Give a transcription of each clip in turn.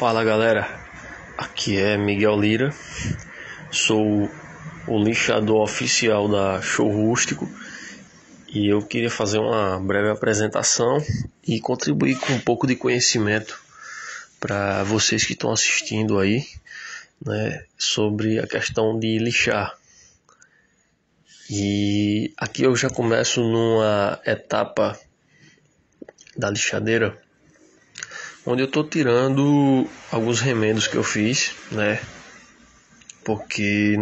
Fala galera, aqui é Miguel Lira, sou o lixador oficial da Show Rústico e eu queria fazer uma breve apresentação e contribuir com um pouco de conhecimento para vocês que estão assistindo aí, né, sobre a questão de lixar. E aqui eu já começo numa etapa da lixadeira onde eu estou tirando alguns remendos que eu fiz, né? Porque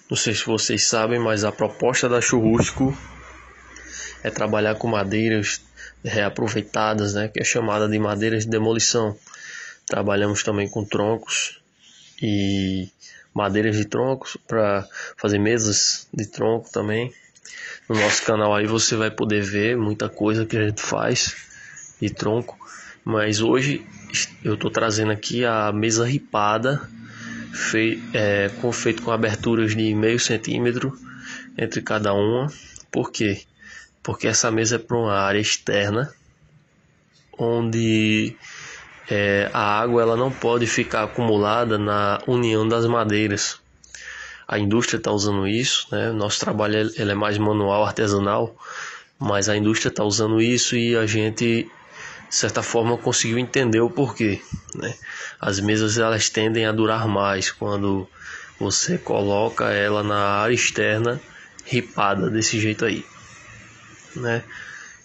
não sei se vocês sabem, mas a proposta da Show Rústico é trabalhar com madeiras reaproveitadas, né? Que é chamada de madeiras de demolição. Trabalhamos também com troncos e madeiras de troncos para fazer mesas de tronco também. No nosso canal aí você vai poder ver muita coisa que a gente faz de tronco. Mas hoje eu estou trazendo aqui a mesa ripada, feito com aberturas de meio centímetro entre cada uma. Por quê? Porque essa mesa é para uma área externa, onde a água ela não pode ficar acumulada na união das madeiras. A indústria está usando isso, né? Nosso trabalho ele é mais manual, artesanal, mas a indústria está usando isso e a gente, de certa forma, conseguiu entender o porquê, né? As mesas elas tendem a durar mais quando você coloca ela na área externa ripada desse jeito aí, né?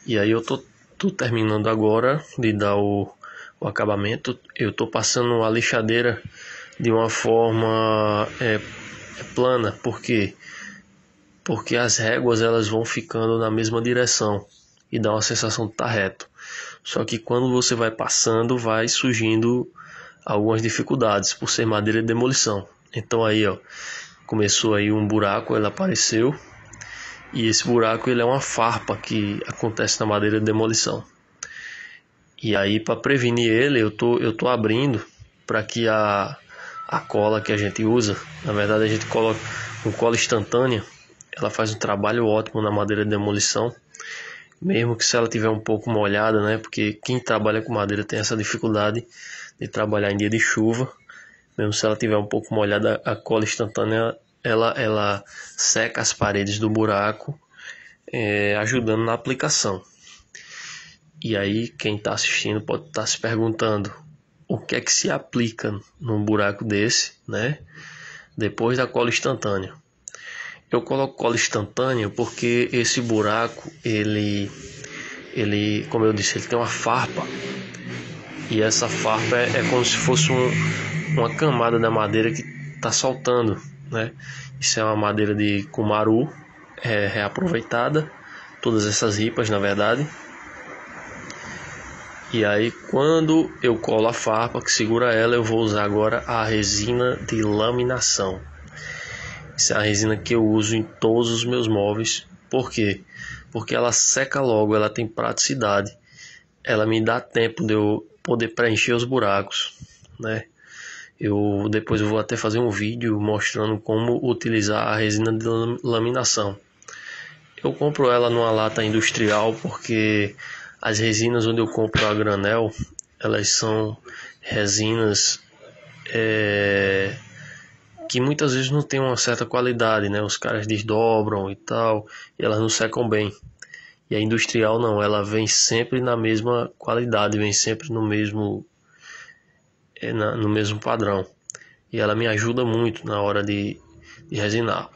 E aí eu tô terminando agora de dar o acabamento. Eu tô passando a lixadeira de uma forma plana. Por quê? Porque as réguas elas vão ficando na mesma direção e dá uma sensação de estar reto. Só que quando você vai passando, vai surgindo algumas dificuldades por ser madeira de demolição. Então aí, ó, começou aí um buraco, ele apareceu. E esse buraco ele é uma farpa que acontece na madeira de demolição. E aí, para prevenir ele, eu tô abrindo para que a cola que a gente usa, na verdade a gente coloca com cola instantânea, ela faz um trabalho ótimo na madeira de demolição. Mesmo que se ela tiver um pouco molhada, né? Porque quem trabalha com madeira tem essa dificuldade de trabalhar em dia de chuva. Mesmo se ela tiver um pouco molhada, a cola instantânea ela seca as paredes do buraco, ajudando na aplicação. E aí quem está assistindo pode estar se perguntando o que é que se aplica num buraco desse, né? Depois da cola instantânea. Eu coloco cola instantânea porque esse buraco, ele, como eu disse, ele tem uma farpa. E essa farpa é como se fosse uma camada da madeira que está soltando, né? Isso é uma madeira de cumaru, reaproveitada. Todas essas ripas, na verdade. E aí quando eu colo a farpa que segura ela, eu vou usar agora a resina de laminação. Essa é a resina que eu uso em todos os meus móveis. Por quê? Porque ela seca logo, ela tem praticidade. Ela me dá tempo de eu poder preencher os buracos, né? Depois eu vou até fazer um vídeo mostrando como utilizar a resina de laminação. Eu compro ela numa lata industrial porque as resinas onde eu compro a granel, elas são resinas que muitas vezes não tem uma certa qualidade, né? Os caras desdobram e tal, e elas não secam bem. E a industrial não, ela vem sempre na mesma qualidade, vem sempre no mesmo padrão. E ela me ajuda muito na hora de resinar.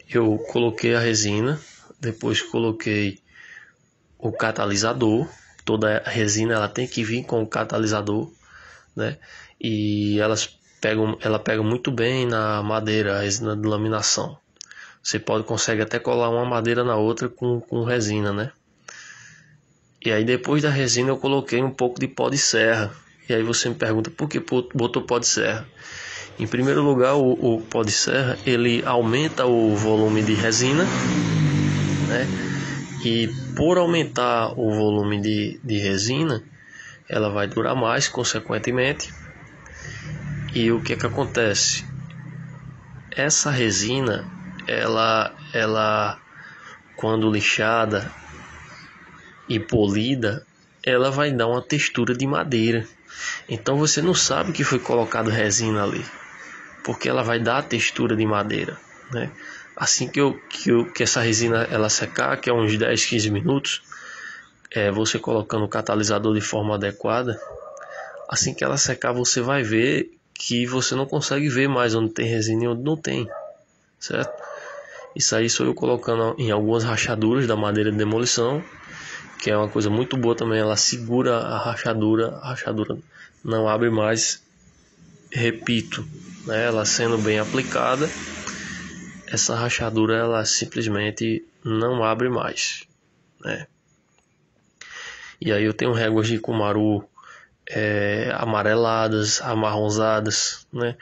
Eu coloquei a resina, depois coloquei o catalisador. Toda a resina ela tem que vir com o catalisador, né? E ela pega muito bem na madeira, a resina de laminação. Você consegue até colar uma madeira na outra com resina, né? E aí depois da resina eu coloquei um pouco de pó de serra. E aí você me pergunta por que botou pó de serra? Em primeiro lugar, o pó de serra ele aumenta o volume de resina, né? E por aumentar o volume de resina, ela vai durar mais, consequentemente. E o que é que acontece? Essa resina, ela quando lixada e polida, ela vai dar uma textura de madeira. Então você não sabe que foi colocado resina ali, porque ela vai dar a textura de madeira, né? Assim que essa resina ela secar, que é uns 10, 15 minutos, você colocando o catalisador de forma adequada, assim que ela secar você vai ver que você não consegue ver mais onde tem resina e onde não tem, certo? Isso aí sou eu colocando em algumas rachaduras da madeira de demolição, que é uma coisa muito boa também, ela segura a rachadura não abre mais, repito, né? Ela sendo bem aplicada, essa rachadura ela simplesmente não abre mais, né? E aí eu tenho réguas de cumaru amareladas, amarronzadas, né?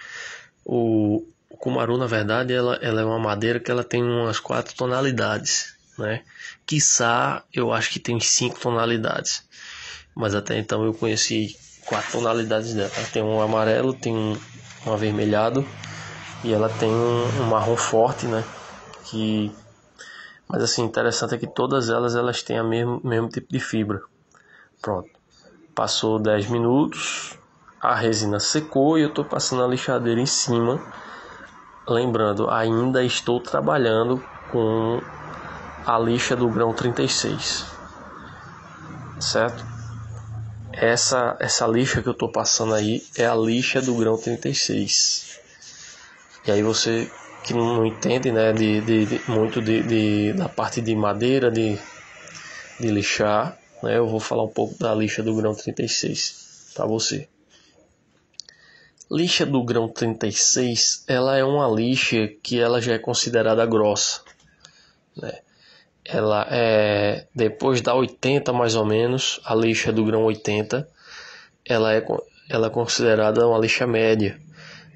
O cumaru, na verdade, ela é uma madeira que ela tem umas 4 tonalidades, né? Quiçá, eu acho que tem 5 tonalidades, mas até então eu conheci 4 tonalidades dela. Ela tem um amarelo, tem um avermelhado e ela tem um marrom forte, né? Mas assim, interessante é que todas elas têm o mesmo tipo de fibra. Pronto, passou 10 minutos, a resina secou e eu estou passando a lixadeira em cima. Lembrando, ainda estou trabalhando com a lixa do grão 36, certo? Essa lixa que eu estou passando aí é a lixa do grão 36. E aí você que não entende, né, muito da parte de madeira, de lixar, né, eu vou falar um pouco da lixa do grão 36 para você. Lixa do grão 36, ela é uma lixa que ela já é considerada grossa, né? Ela é, depois da 80 mais ou menos, a lixa do grão 80, ela é considerada uma lixa média.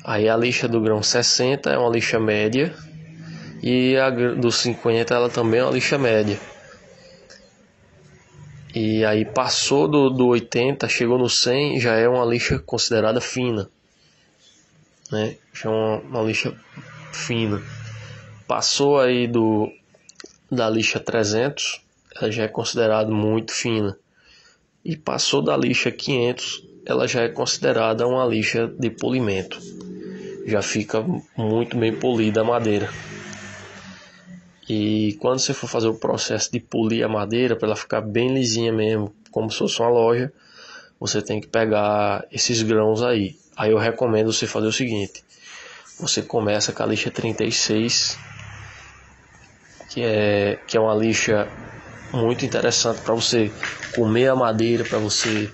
Aí a lixa do grão 60 é uma lixa média e a do 50 ela também é uma lixa média. E aí passou do 80, chegou no 100, já é uma lixa considerada fina, né? Já é uma lixa fina. Passou aí da lixa 300, ela já é considerada muito fina. E passou da lixa 500, ela já é considerada uma lixa de polimento. Já fica muito bem polida a madeira. E quando você for fazer o processo de polir a madeira, para ela ficar bem lisinha mesmo, como se fosse uma loja, você tem que pegar esses grãos aí. Aí eu recomendo você fazer o seguinte: você começa com a lixa 36, que é uma lixa muito interessante para você comer a madeira, para você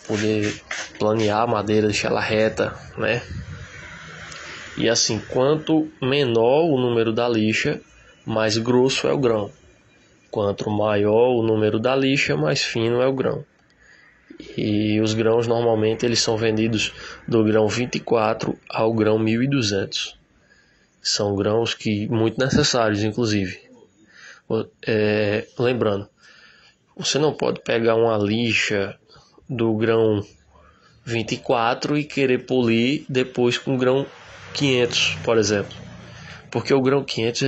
poder planear a madeira, deixar ela reta, né? E assim, quanto menor o número da lixa, mais grosso é o grão. Quanto maior o número da lixa, mais fino é o grão. E os grãos normalmente eles são vendidos do grão 24 ao grão 1200. São grãos que muito necessários, inclusive. Lembrando, você não pode pegar uma lixa do grão 24 e querer polir depois com o grão 500, por exemplo. Porque o grão 500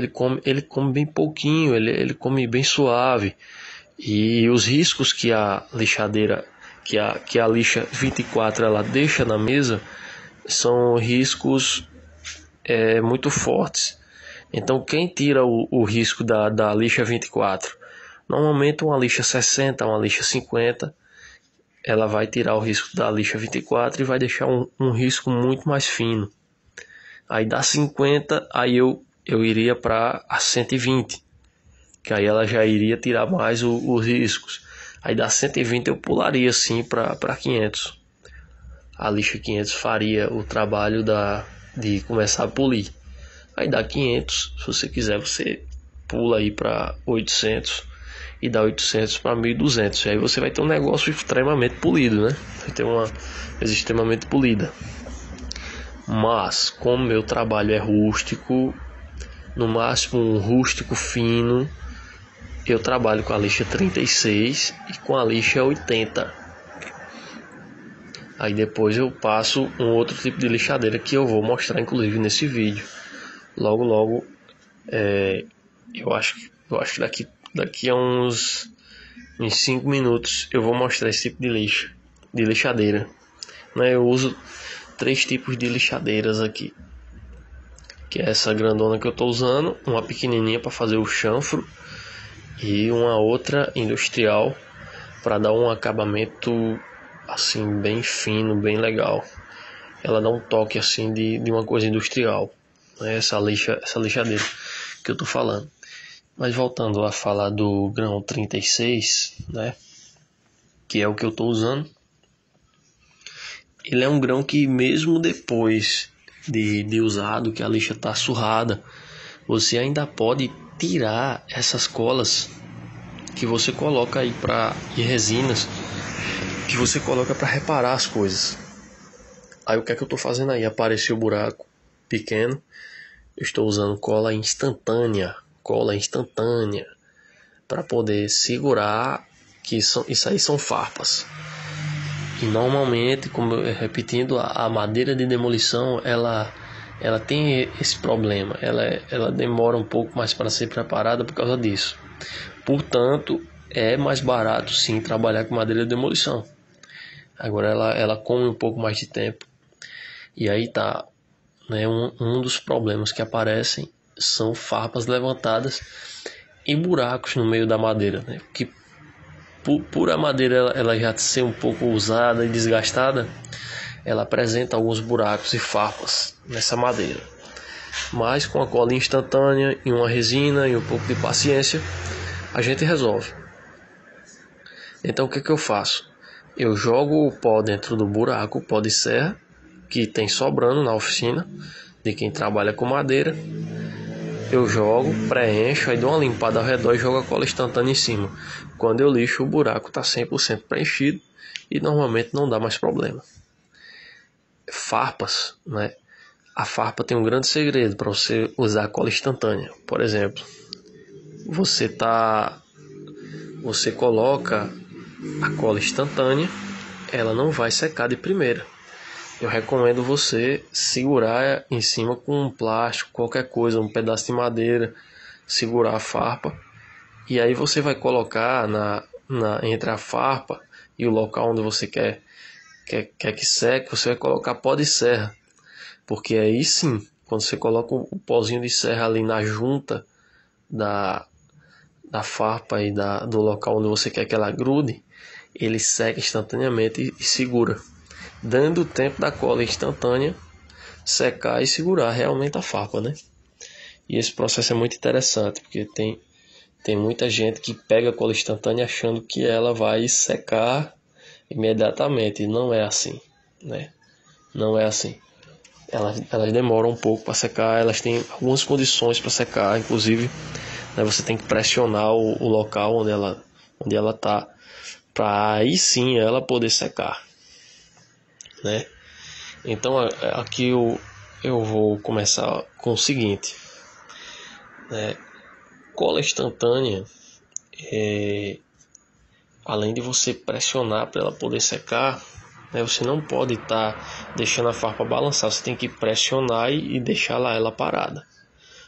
ele come bem pouquinho, ele come bem suave. E os riscos que a lixadeira, que a lixa 24 ela deixa na mesa, são riscos muito fortes. Então quem tira o risco da lixa 24? Normalmente uma lixa 60, uma lixa 50, ela vai tirar o risco da lixa 24 e vai deixar um risco muito mais fino. Aí da 50, aí eu iria para a 120, que aí ela já iria tirar mais os riscos. Aí da 120 eu pularia sim para 500. A lixa 500 faria o trabalho de começar a polir. Aí dá 500, se você quiser, você pula aí para 800 e dá 800 para 1200. E aí você vai ter um negócio extremamente polido, né? Vai ter uma coisa extremamente polida. Mas, como meu trabalho é rústico, no máximo um rústico fino, eu trabalho com a lixa 36 e com a lixa 80. Aí depois eu passo um outro tipo de lixadeira que eu vou mostrar inclusive nesse vídeo. Logo, eu acho que daqui a uns 5 minutos eu vou mostrar esse tipo de lixadeira. né? Eu uso 3 tipos de lixadeiras aqui, que é essa grandona que eu estou usando, uma pequenininha para fazer o chanfro e uma outra industrial para dar um acabamento assim bem fino, bem legal. Ela dá um toque assim de uma coisa industrial, né? Essa lixadeira que eu estou falando. Mas voltando a falar do grão 36, né, que é o que eu estou usando, ele é um grão que mesmo depois de usado, que a lixa está surrada, você ainda pode tirar essas colas que você coloca aí e resinas que você coloca para reparar as coisas. Aí o que é que eu estou fazendo aí? Apareceu o buraco pequeno, eu estou usando cola instantânea para poder segurar, que isso aí são farpas. E normalmente, repetindo, a madeira de demolição ela tem esse problema, ela demora um pouco mais para ser preparada por causa disso. Portanto, é mais barato sim trabalhar com madeira de demolição. Agora ela come um pouco mais de tempo. E aí tá, né, um dos problemas que aparecem são farpas levantadas e buracos no meio da madeira, né? Que por a madeira ela já ser um pouco usada e desgastada, ela apresenta alguns buracos e farpas nessa madeira. Mas com a cola instantânea e uma resina e um pouco de paciência, a gente resolve. Então o que eu faço? Eu jogo o pó dentro do buraco, o pó de serra, que tem sobrando na oficina de quem trabalha com madeira. Eu jogo, preencho, aí dou uma limpada ao redor e jogo a cola instantânea em cima. Quando eu lixo, o buraco está 100% preenchido e normalmente não dá mais problema. Farpas, né? A farpa tem um grande segredo para você usar a cola instantânea. Por exemplo, você coloca a cola instantânea, ela não vai secar de primeira. Eu recomendo você segurar em cima com um plástico, qualquer coisa, um pedaço de madeira, segurar a farpa. E aí você vai colocar entre a farpa e o local onde você quer que seque, você vai colocar pó de serra. Porque aí sim, quando você coloca o pozinho de serra ali na junta da farpa e do local onde você quer que ela grude, ele seca instantaneamente e segura, dando o tempo da cola instantânea secar e segurar realmente a farpa, né? E esse processo é muito interessante, porque tem muita gente que pega a cola instantânea achando que ela vai secar imediatamente, e não é assim, né? Não é assim. Elas demoram um pouco para secar, elas têm algumas condições para secar, inclusive, né, você tem que pressionar o local onde ela está, para aí sim ela poder secar, né? Então aqui eu vou começar com o seguinte, né? Cola instantânea, além de você pressionar para ela poder secar, né, você não pode estar deixando a farpa balançar, você tem que pressionar e deixar ela parada,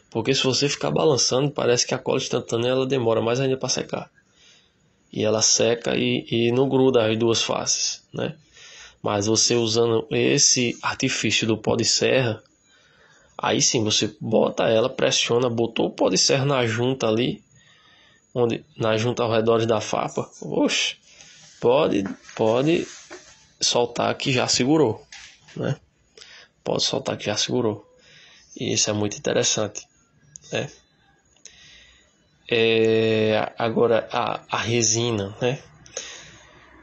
porque se você ficar balançando, parece que a cola instantânea ela demora mais ainda para secar, e ela seca e não gruda as duas faces, né? Mas você usando esse artifício do pó de serra, aí sim você bota ela, pressiona, botou o pó de serra na junta ali, na junta ao redor da farpa, oxe, pode soltar que já segurou, né? Pode soltar que já segurou. E isso é muito interessante, né? Agora a resina, né?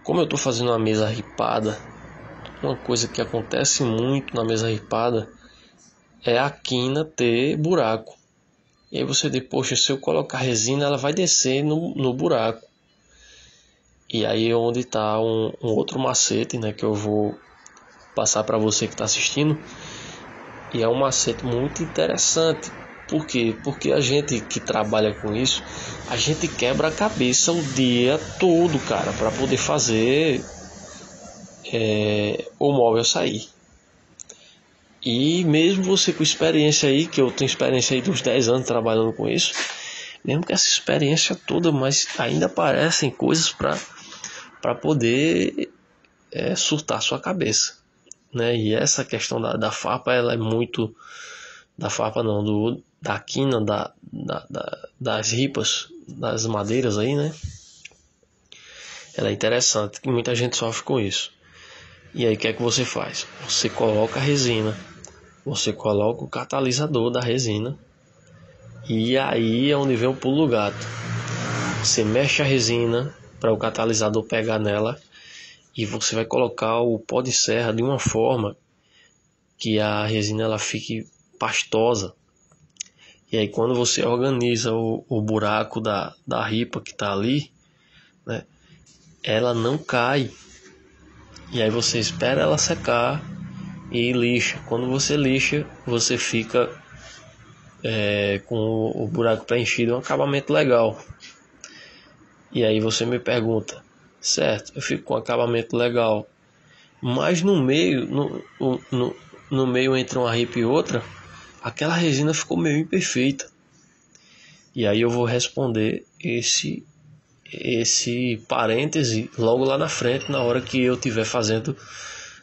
Como eu estou fazendo uma mesa ripada, uma coisa que acontece muito na mesa ripada é a quina ter buraco. E aí você diz, poxa, se eu colocar resina, ela vai descer no buraco. E aí é onde está um outro macete, né, que eu vou passar para você que está assistindo. E é um macete muito interessante. Por quê? Porque a gente que trabalha com isso, a gente quebra a cabeça o dia todo, cara, para poder fazer o móvel sair. E mesmo você com experiência aí, que eu tenho experiência aí dos 10 anos trabalhando com isso, mesmo com essa experiência toda, mas ainda aparecem coisas para poder surtar sua cabeça, né? E essa questão da farpa, ela é muito... Da farpa não, da quina, das ripas, das madeiras aí, né? Ela é interessante, que muita gente sofre com isso. E aí o que é que você faz? Você coloca a resina, você coloca o catalisador da resina, e aí é onde vem o pulo do gato. Você mexe a resina para o catalisador pegar nela, e você vai colocar o pó de serra de uma forma que a resina ela fique pastosa. E aí quando você organiza o buraco da ripa que está ali, né, ela não cai. E aí você espera ela secar e lixa. Quando você lixa, você fica com o buraco preenchido, um acabamento legal. E aí você me pergunta, certo, eu fico com um acabamento legal, mas no meio, no meio entre uma ripa e outra, aquela resina ficou meio imperfeita. E aí eu vou responder esse parêntese logo lá na frente, na hora que eu estiver fazendo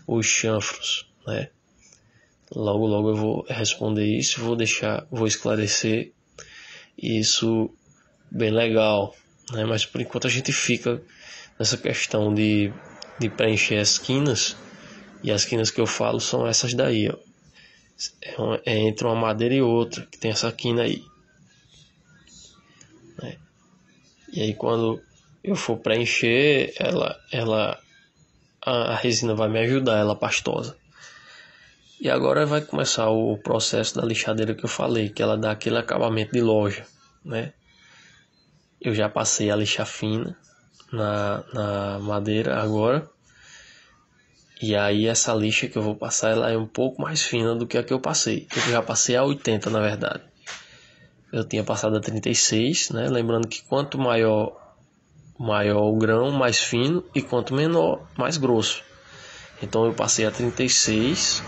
os chanfros, né? Logo eu vou responder isso, vou esclarecer isso bem legal, né? Mas por enquanto a gente fica nessa questão de preencher as quinas, e as quinas que eu falo são essas daí, ó. É entre uma madeira e outra que tem essa quina aí, né? E aí quando eu for preencher, a resina vai me ajudar, ela pastosa. E agora vai começar o processo da lixadeira que eu falei, que ela dá aquele acabamento de loja, né? Eu já passei a lixa fina na madeira agora. E aí essa lixa que eu vou passar, ela é um pouco mais fina do que a que eu passei. Eu já passei a 80, na verdade. Eu tinha passado a 36, né? Lembrando que quanto maior o grão, mais fino, e quanto menor, mais grosso. Então eu passei a 36,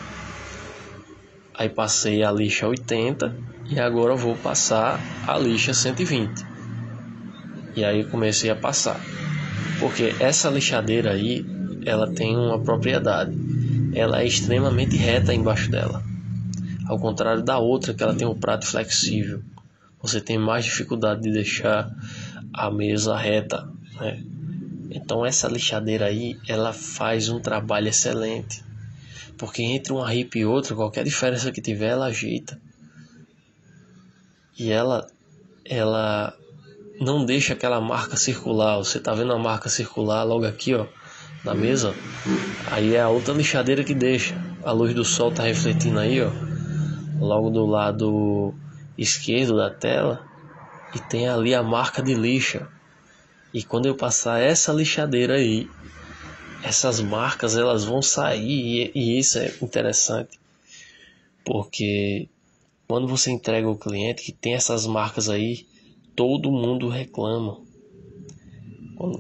aí passei a lixa 80 e agora eu vou passar a lixa 120. E aí eu comecei a passar. Porque essa lixadeira aí, ela tem uma propriedade. Ela é extremamente reta embaixo dela. Ao contrário da outra, que ela tem um prato flexível. Você tem mais dificuldade de deixar a mesa reta, né? Então essa lixadeira aí, ela faz um trabalho excelente. Porque entre uma ripa e outra, qualquer diferença que tiver, ela ajeita. E ela não deixa aquela marca circular. Você tá vendo a marca circular logo aqui, ó, na mesa? Aí é a outra lixadeira que deixa. A luz do sol tá refletindo aí, ó, logo do lado esquerdo da tela, e tem ali a marca de lixa. E quando eu passar essa lixadeira aí, essas marcas elas vão sair, e isso é interessante, porque quando você entrega ao cliente que tem essas marcas aí, todo mundo reclama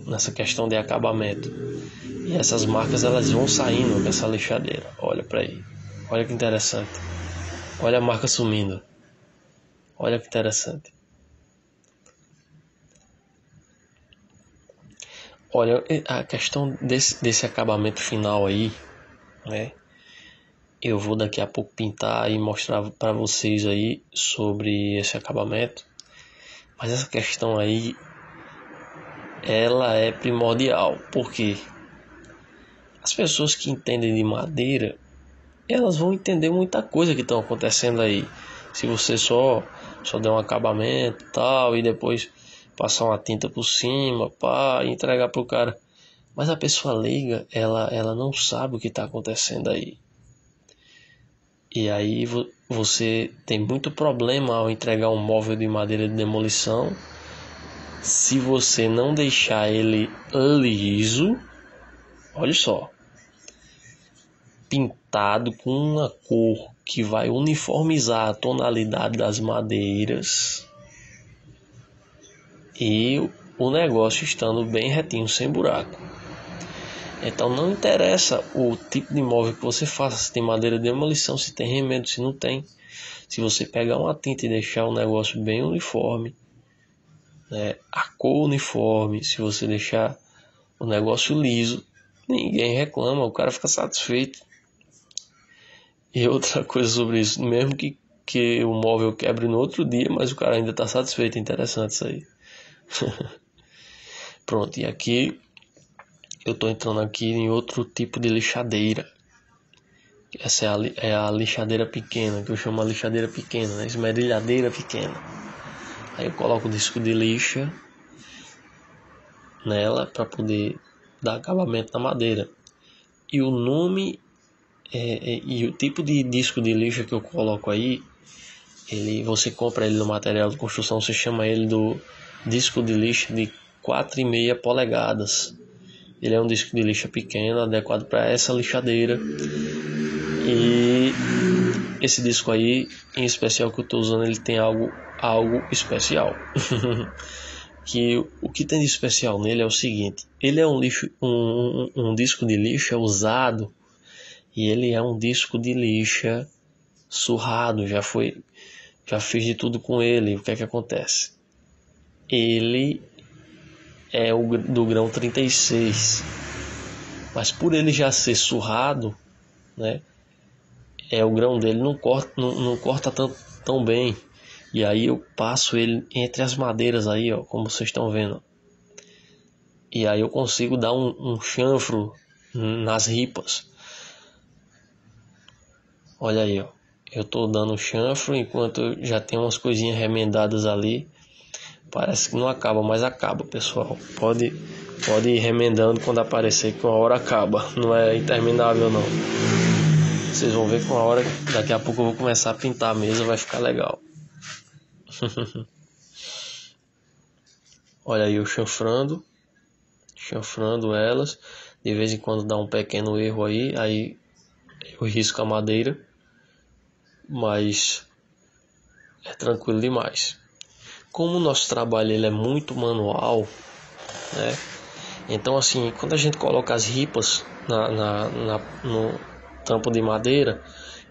nessa questão de acabamento. E essas marcas elas vão saindo dessa lixadeira. Olha para aí, olha que interessante. Olha a marca sumindo. Olha que interessante. Olha, a questão desse acabamento final aí, né? Eu vou daqui a pouco pintar e mostrar para vocês aí sobre esse acabamento. Mas essa questão aí, ela é primordial. Porque as pessoas que entendem de madeira, elas vão entender muita coisa que estão acontecendo aí. Se você só der um acabamento e tal, e depois passar uma tinta por cima, pá, e entregar pro cara. Mas a pessoa leiga, ela não sabe o que está acontecendo aí. E aí você tem muito problema ao entregar um móvel de madeira de demolição, se você não deixar ele liso. Olha só, pintado com uma cor que vai uniformizar a tonalidade das madeiras, e o negócio estando bem retinho, sem buraco. Então não interessa o tipo de móvel que você faça, se tem madeira de demolição, se tem remendo, se não tem. Se você pegar uma tinta e deixar o negócio bem uniforme, né, a cor uniforme, se você deixar o negócio liso, ninguém reclama, o cara fica satisfeito. E outra coisa sobre isso, mesmo que o móvel quebre no outro dia, mas o cara ainda está satisfeito. Interessante isso aí. Pronto, e aqui eu estou entrando aqui em outro tipo de lixadeira. Essa é a lixadeira pequena, que eu chamo a lixadeira pequena, né? Esmerilhadeira pequena. Aí eu coloco o disco de lixa nela para poder dar acabamento na madeira. E o nome e o tipo de disco de lixa que eu coloco aí, você compra ele no material de construção, você chama ele do disco de lixa de 4,5 polegadas. Ele é um disco de lixa pequeno, adequado para essa lixadeira. E esse disco aí, em especial que eu estou usando, ele tem algo especial. Que o que tem de especial nele é o seguinte: ele é um disco de lixa usado, e ele é um disco de lixa surrado. Já fiz de tudo com ele. O que é que acontece? Ele é do grão 36, mas por ele já ser surrado, né? O grão dele não corta tão bem. E aí eu passo ele entre as madeiras aí, ó, como vocês estão vendo. E aí eu consigo dar um chanfro nas ripas. Olha aí, ó. Eu tô dando chanfro enquanto já tem umas coisinhas remendadas ali. Parece que não acaba, mas acaba, pessoal. Pode ir remendando quando aparecer, que uma hora acaba. Não é interminável, não. Vocês vão ver que uma hora, daqui a pouco eu vou começar a pintar a mesa, vai ficar legal. Olha aí eu chanfrando elas. De vez em quando dá um pequeno erro aí eu risco a madeira, mas é tranquilo demais. Como o nosso trabalho ele é muito manual, né? Então assim, quando a gente coloca as ripas no tampo de madeira,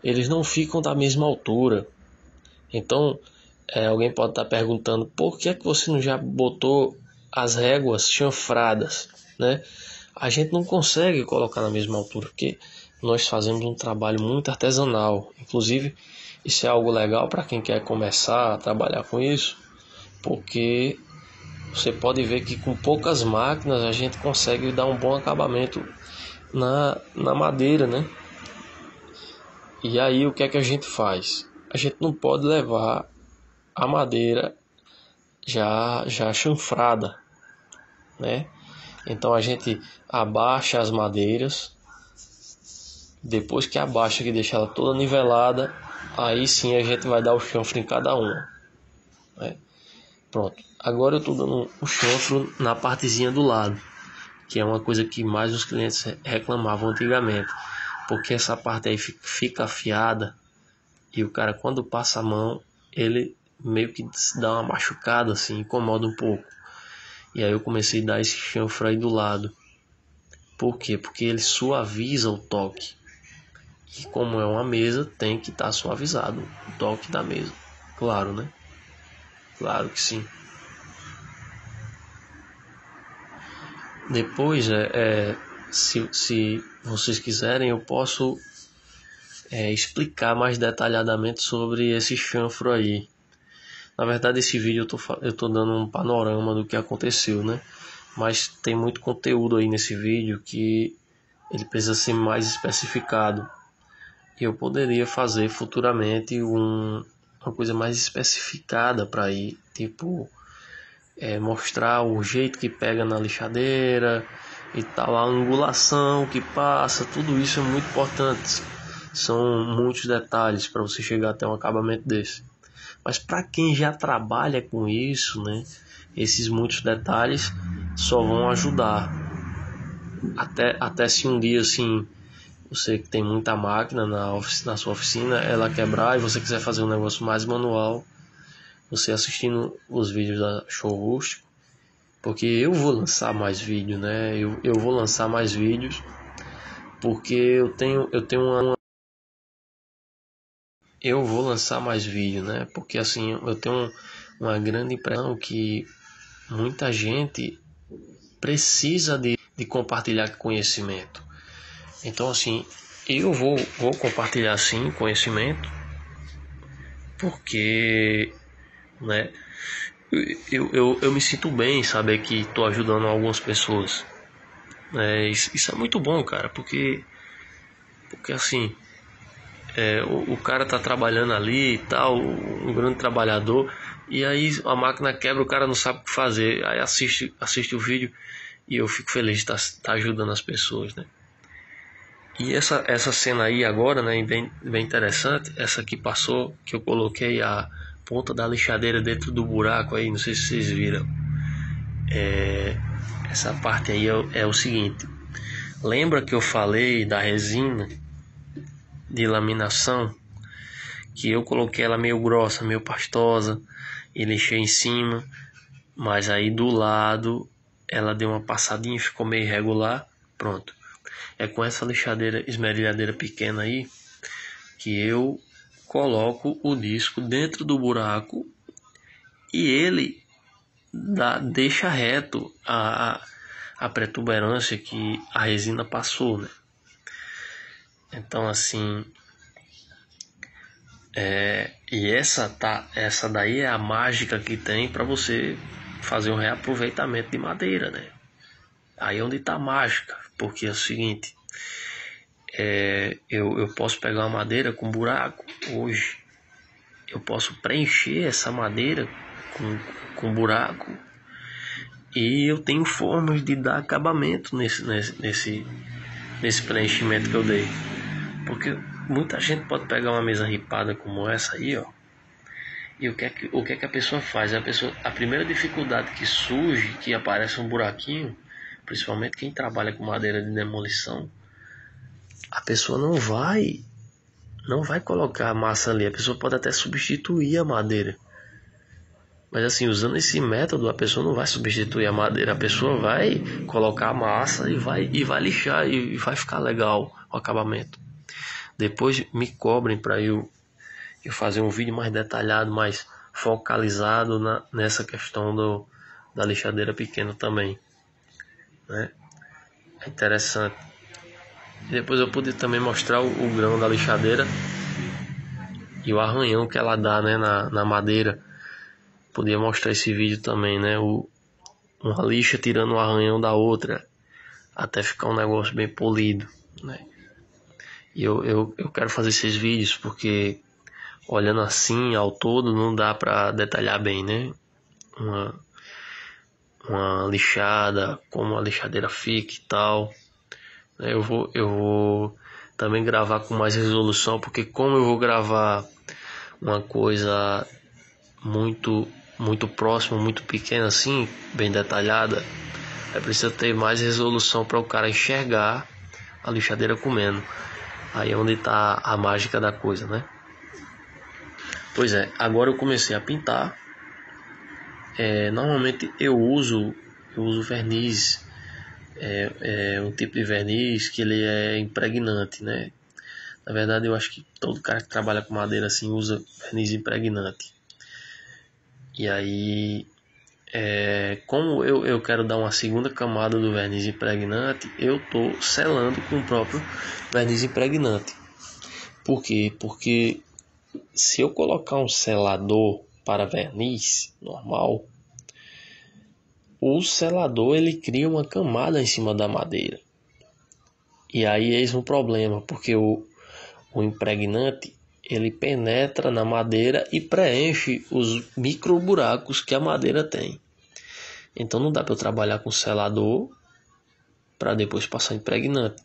eles não ficam da mesma altura. Então alguém pode estar perguntando: por que é que você não já botou as réguas chanfradas, né? A gente não consegue colocar na mesma altura, porque nós fazemos um trabalho muito artesanal. Inclusive, isso é algo legal para quem quer começar a trabalhar com isso, porque você pode ver que com poucas máquinas a gente consegue dar um bom acabamento na madeira, né? E aí o que é que a gente faz? A gente não pode levar a madeira já chanfrada, né? Então a gente abaixa as madeiras. Depois que abaixa, que deixa ela toda nivelada, aí sim a gente vai dar o chanfro em cada uma, né? Pronto, agora eu estou dando o chanfro na partezinha do lado, que é uma coisa que mais os clientes reclamavam antigamente, porque essa parte aí fica afiada e o cara, quando passa a mão, ele meio que dá uma machucada assim, incomoda um pouco. E aí eu comecei a dar esse chanfro aí do lado. Por quê? Porque ele suaviza o toque. E como é uma mesa, tem que estar suavizado o toque da mesa. Claro, né? Claro que sim. Depois, se vocês quiserem, eu posso explicar mais detalhadamente sobre esse chanfro aí. Na verdade, esse vídeo eu tô dando um panorama do que aconteceu, né? Mas tem muito conteúdo aí nesse vídeo que ele precisa ser mais especificado. E eu poderia fazer futuramente uma coisa mais especificada para ir, tipo, mostrar o jeito que pega na lixadeira e tal, a angulação que passa, tudo isso é muito importante. São muitos detalhes para você chegar até um acabamento desse. Mas para quem já trabalha com isso, né, esses muitos detalhes só vão ajudar. Até se um dia assim você que tem muita máquina na sua oficina, ela quebrar e você quiser fazer um negócio mais manual, você assistindo os vídeos da Show Rústico, porque eu vou lançar mais vídeos, né? Eu vou lançar mais vídeos, porque eu vou lançar mais vídeos, né? Porque assim, eu tenho uma grande impressão que muita gente precisa de compartilhar conhecimento. Então assim, E eu vou compartilhar sim conhecimento, porque, né, eu me sinto bem saber que estou ajudando algumas pessoas. Isso é muito bom, cara, porque assim, o cara tá trabalhando ali e tal, um grande trabalhador, e aí a máquina quebra, o cara não sabe o que fazer, aí assiste o vídeo e eu fico feliz de estar ajudando as pessoas, né? E essa cena aí agora, né, bem interessante, essa que passou, que eu coloquei a ponta da lixadeira dentro do buraco aí, não sei se vocês viram. Essa parte aí é o seguinte, lembra que eu falei da resina de laminação, que eu coloquei ela meio grossa, meio pastosa, e lixei em cima, mas aí do lado ela deu uma passadinha, ficou meio irregular, pronto. É com essa lixadeira esmerilhadeira pequena aí que eu coloco o disco dentro do buraco e ele deixa reto a protuberância que a resina passou, né? Então assim, e essa daí é a mágica que tem para você fazer um reaproveitamento de madeira, né? Aí é onde está a mágica, porque é o seguinte, eu posso pegar uma madeira com buraco hoje, eu posso preencher essa madeira com buraco e eu tenho formas de dar acabamento nesse preenchimento que eu dei, porque muita gente pode pegar uma mesa ripada como essa aí, ó, e o que é que a pessoa faz? A primeira dificuldade que surge, que aparece um buraquinho, principalmente quem trabalha com madeira de demolição, a pessoa não vai colocar a massa ali, a pessoa pode até substituir a madeira, mas assim, usando esse método, a pessoa não vai substituir a madeira, a pessoa vai colocar a massa e vai lixar e vai ficar legal o acabamento. Depois me cobrem para eu fazer um vídeo mais detalhado, mais focalizado nessa questão da lixadeira pequena também, né? É interessante. E depois eu pude também mostrar o grão da lixadeira e o arranhão que ela dá, né, na madeira. Podia mostrar esse vídeo também, né? Uma lixa tirando o arranhão da outra, até ficar um negócio bem polido, né? E eu quero fazer esses vídeos porque olhando assim ao todo não dá para detalhar bem, né? Uma lixada, como a lixadeira fica e tal. Eu vou também gravar com mais resolução, porque como eu vou gravar uma coisa muito próxima, muito pequena assim, bem detalhada, é preciso ter mais resolução para o cara enxergar a lixadeira comendo. Aí é onde está a mágica da coisa, né? Pois é, agora eu comecei a pintar. Normalmente eu uso verniz, um tipo de verniz que ele é impregnante, né? Na verdade eu acho que todo cara que trabalha com madeira assim usa verniz impregnante. E aí, como eu quero dar uma segunda camada do verniz impregnante, eu estou selando com o próprio verniz impregnante. Por quê? Porque se eu colocar um selador para verniz normal, o selador ele cria uma camada em cima da madeira. E aí eis um problema, porque o impregnante ele penetra na madeira e preenche os micro buracos que a madeira tem. Então não dá para eu trabalhar com selador para depois passar impregnante.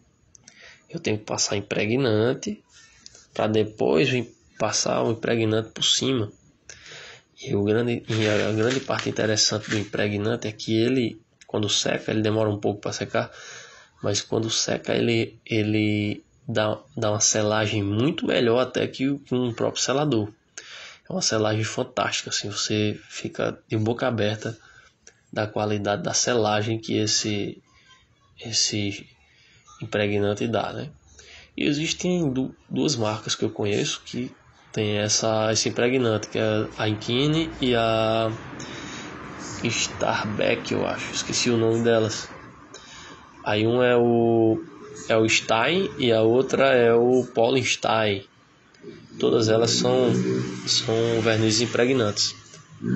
Eu tenho que passar impregnante para depois passar o impregnante por cima. E a grande parte interessante do impregnante é que ele, quando seca, ele demora um pouco para secar, mas quando seca ele dá uma selagem muito melhor até que um próprio selador. É uma selagem fantástica, assim, você fica de boca aberta da qualidade da selagem que esse impregnante dá, né? E existem duas marcas que eu conheço que tem esse impregnante, que é a Inkine e a Starbeck, eu acho, esqueci o nome delas. Aí um é o é o Stein e a outra é o Polenstein. Todas elas são vernizes impregnantes.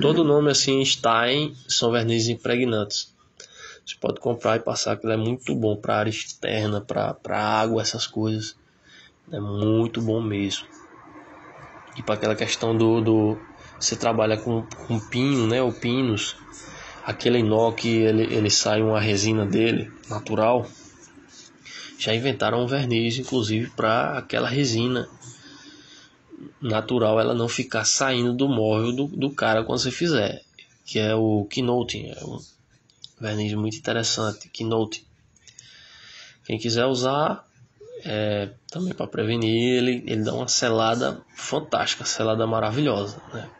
Todo nome assim, Stein, são vernizes impregnantes. Você pode comprar e passar, que ele é muito bom para área externa, para água, essas coisas. É muito bom mesmo. E para aquela questão do você trabalha com pinho, né, ou pinos, aquele inox, ele sai uma resina dele natural. Já inventaram um verniz, inclusive, para aquela resina natural ela não ficar saindo do móvel do cara quando você fizer, que é o Keynote. É um verniz muito interessante, Keynote. Quem quiser usar, também para prevenir, ele dá uma selada fantástica, selada maravilhosa, né?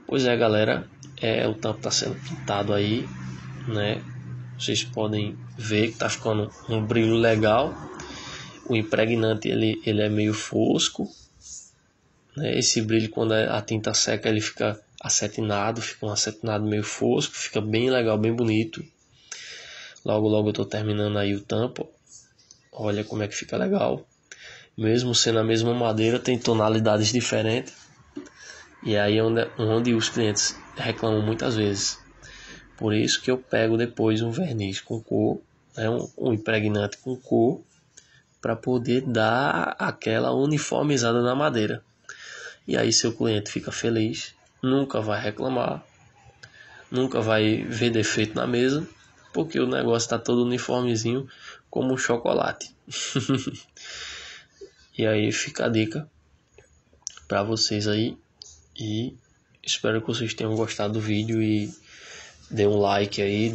Pois é, galera, o tampo está sendo pintado aí, né? Vocês podem ver que está ficando um brilho legal. O impregnante ele é meio fosco, né? Esse brilho, quando a tinta seca, ele fica acetinado, fica um acetinado meio fosco, fica bem legal, bem bonito. Logo eu estou terminando aí o tampo. Olha como é que fica legal. Mesmo sendo a mesma madeira, tem tonalidades diferentes. E aí é onde os clientes reclamam muitas vezes. Por isso que eu pego depois um verniz com cor, né, um impregnante com cor, para poder dar aquela uniformizada na madeira. E aí seu cliente fica feliz, nunca vai reclamar, nunca vai ver defeito na mesa, porque o negócio está todo uniformezinho como um chocolate. E aí fica a dica para vocês aí, e espero que vocês tenham gostado do vídeo e dê um like aí,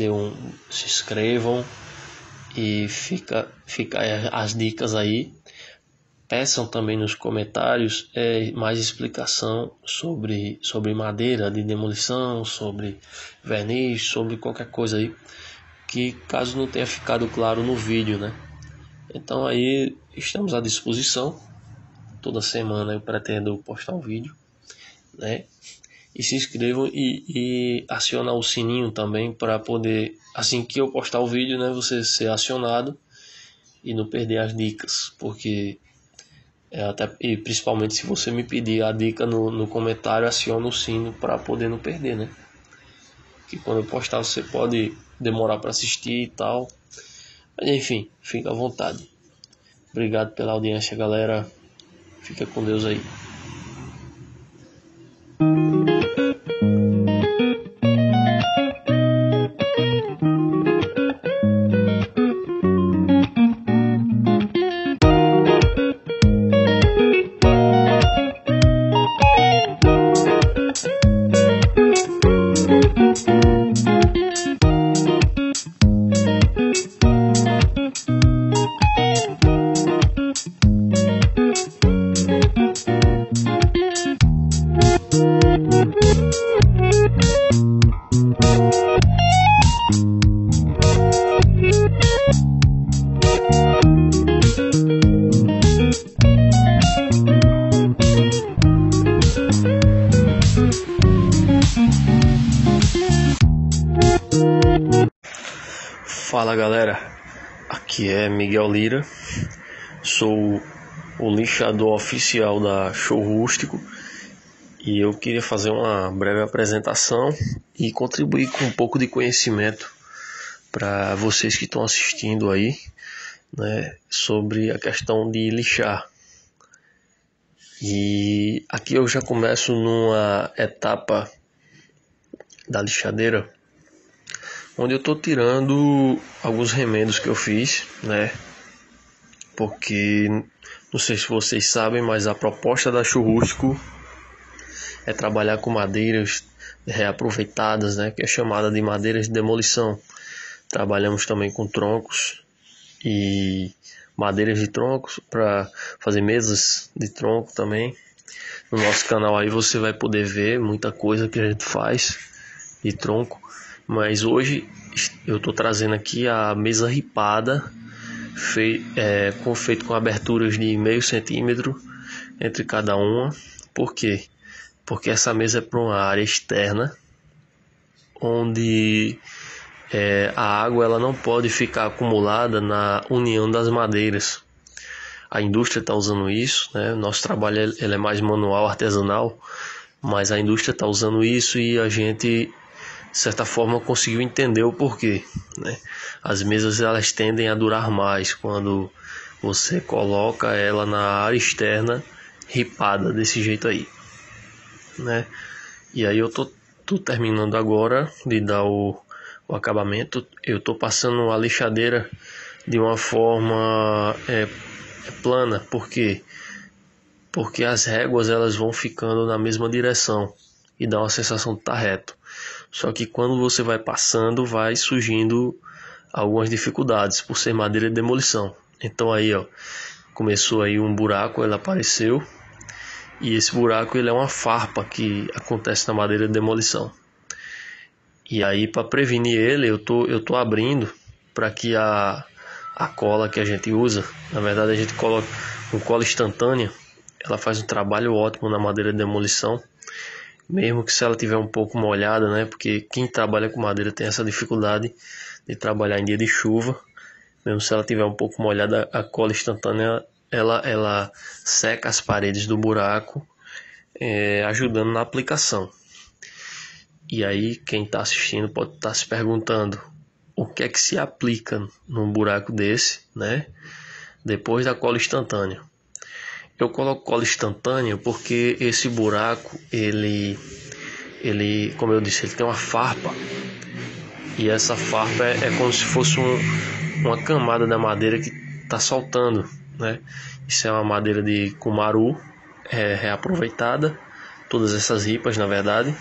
se inscrevam, e fica as dicas aí. Peçam também nos comentários mais explicação sobre madeira de demolição, sobre verniz, sobre qualquer coisa aí, que caso não tenha ficado claro no vídeo, né? Então aí estamos à disposição. Toda semana eu pretendo postar um vídeo, né? E se inscrevam e aciona o sininho também, para poder, assim que eu postar o vídeo, né, você ser acionado e não perder as dicas, porque e principalmente se você me pedir a dica no comentário, aciona o sino para poder não perder, né? Que quando eu postar você pode demorar para assistir e tal. Mas enfim, fica à vontade. Obrigado pela audiência, galera. Fica com Deus aí. Fala galera, aqui é Miguel Lira, sou o lixador oficial da Show Rústico, e eu queria fazer uma breve apresentação e contribuir com um pouco de conhecimento para vocês que estão assistindo aí, né, sobre a questão de lixar. E aqui eu já começo numa etapa da lixadeira, onde eu estou tirando alguns remendos que eu fiz, né? Porque não sei se vocês sabem, mas a proposta da Show Rústico é trabalhar com madeiras reaproveitadas, né? Que é chamada de madeiras de demolição. Trabalhamos também com troncos e madeiras de troncos para fazer mesas de tronco também. No nosso canal aí você vai poder ver muita coisa que a gente faz de tronco. Mas hoje eu estou trazendo aqui a mesa ripada, feito com aberturas de 0,5 centímetro entre cada uma. Por quê? Porque essa mesa é para uma área externa, onde A água ela não pode ficar acumulada na união das madeiras. A indústria está usando isso, né? Nosso trabalho ele é mais manual, artesanal, mas a indústria está usando isso e a gente, de certa forma, conseguiu entender o porquê, né? As mesas elas tendem a durar mais quando você coloca ela na área externa ripada desse jeito aí, né? E aí eu tô terminando agora de dar o acabamento. Eu tô passando a lixadeira de uma forma plana, porque as réguas elas vão ficando na mesma direção e dá uma sensação de estar reto. Só que quando você vai passando, vai surgindo algumas dificuldades por ser madeira de demolição. Então aí, ó, começou aí um buraco, ele apareceu, e esse buraco ele é uma farpa que acontece na madeira de demolição. E aí, para prevenir ele, eu tô abrindo para que a cola que a gente usa, na verdade a gente coloca com cola instantânea, ela faz um trabalho ótimo na madeira de demolição, mesmo que se ela tiver um pouco molhada, né? Porque quem trabalha com madeira tem essa dificuldade de trabalhar em dia de chuva. Mesmo se ela tiver um pouco molhada, a cola instantânea ela seca as paredes do buraco, ajudando na aplicação. E aí quem está assistindo pode estar se perguntando o que é que se aplica num buraco desse, né? Depois da cola instantânea. Eu coloco cola instantânea porque esse buraco, ele, como eu disse, ele tem uma farpa. E essa farpa é como se fosse uma camada da madeira que está soltando, né? Isso é uma madeira de cumaru, reaproveitada, todas essas ripas, na verdade.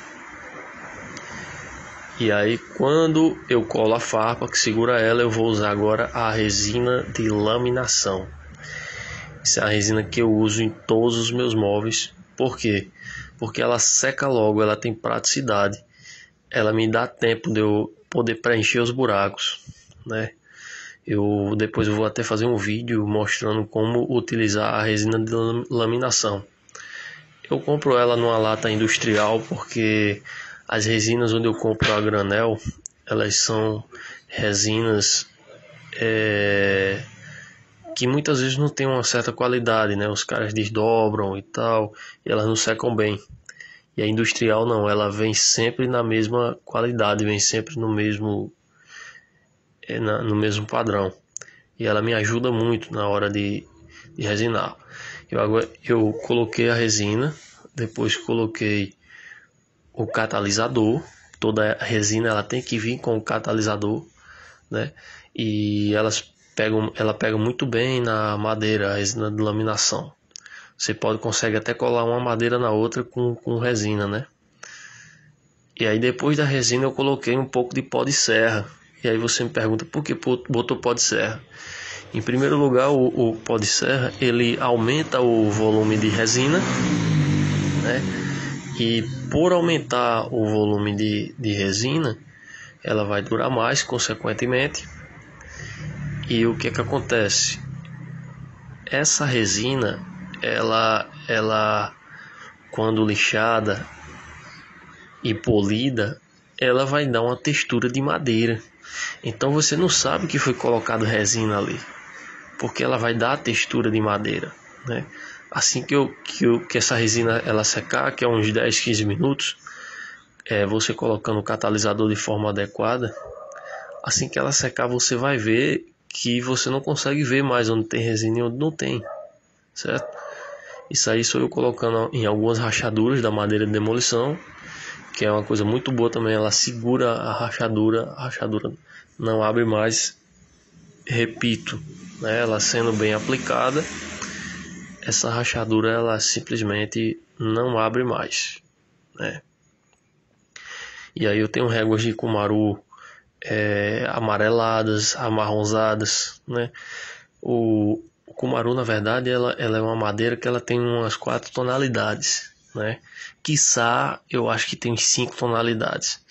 E aí, quando eu colo a farpa que segura ela, eu vou usar agora a resina de laminação. Essa é a resina que eu uso em todos os meus móveis. Por quê? Porque ela seca logo, ela tem praticidade. Ela me dá tempo de eu poder preencher os buracos, né? Depois eu vou até fazer um vídeo mostrando como utilizar a resina de laminação. Eu compro ela numa lata industrial porque as resinas onde eu compro a granel, elas são resinas que muitas vezes não tem uma certa qualidade, né? Os caras desdobram e tal, e elas não secam bem. E a industrial não, ela vem sempre na mesma qualidade, vem sempre no mesmo padrão. E ela me ajuda muito na hora de resinar. Eu coloquei a resina, depois coloquei o catalisador. Toda a resina ela tem que vir com o catalisador, né? E ela pega muito bem na madeira, a resina de laminação. Você consegue até colar uma madeira na outra com resina, né? E aí depois da resina eu coloquei um pouco de pó de serra. E aí você me pergunta por que botou pó de serra? Em primeiro lugar, o pó de serra ele aumenta o volume de resina, né? E por aumentar o volume de resina, ela vai durar mais, consequentemente. E o que é que acontece? Essa resina, ela quando lixada e polida, ela vai dar uma textura de madeira. Então você não sabe que foi colocado resina ali, porque ela vai dar a textura de madeira, né? Assim que essa resina ela secar, que é uns 10, 15 minutos, você colocando o catalisador de forma adequada, assim que ela secar você vai ver que você não consegue ver mais onde tem resina e onde não tem, certo? Isso aí sou eu colocando em algumas rachaduras da madeira de demolição, que é uma coisa muito boa também, ela segura a rachadura não abre mais, repito, né? Ela sendo bem aplicada, essa rachadura ela simplesmente não abre mais, né? E aí eu tenho réguas de cumaru amareladas, amarronzadas, né? O cumaru, na verdade, ela é uma madeira que ela tem umas 4 tonalidades, né? Quiçá, eu acho que tem 5 tonalidades,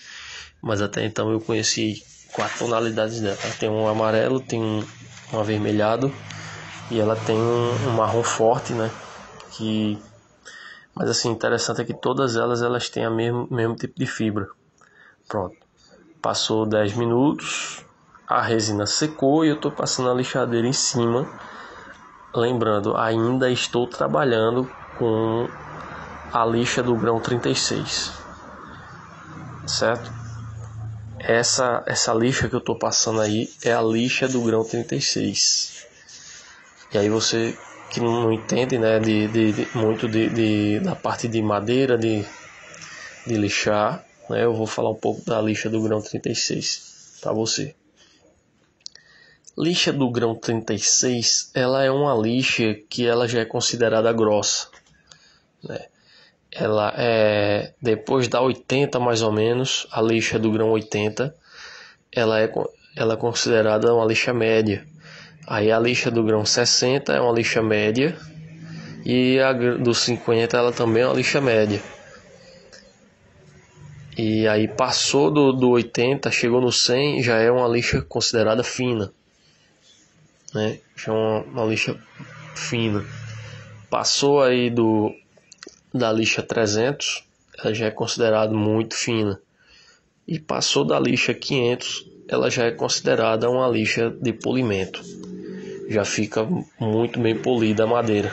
mas até então eu conheci 4 tonalidades dela. Ela tem um amarelo, tem um avermelhado e ela tem um marrom forte, né? Mas assim, interessante é que todas elas têm o mesmo tipo de fibra. Pronto. Passou 10 minutos, a resina secou e eu estou passando a lixadeira em cima. Lembrando, ainda estou trabalhando com a lixa do grão 36, certo? Essa lixa que eu estou passando aí é a lixa do grão 36. E aí você que não entende, né, muito da parte de madeira, de lixar, né, eu vou falar um pouco da lixa do grão 36 para você. Lixa do grão 36, ela é uma lixa que ela já é considerada grossa, né? Ela é, depois da 80 mais ou menos, a lixa do grão 80, ela é considerada uma lixa média. Aí a lixa do grão 60 é uma lixa média e a do 50 ela também é uma lixa média. E aí passou do 80, chegou no 100, já é uma lixa considerada fina, né? Já é uma lixa fina. Passou aí da lixa 300, ela já é considerada muito fina. E passou da lixa 500, ela já é considerada uma lixa de polimento. Já fica muito bem polida a madeira.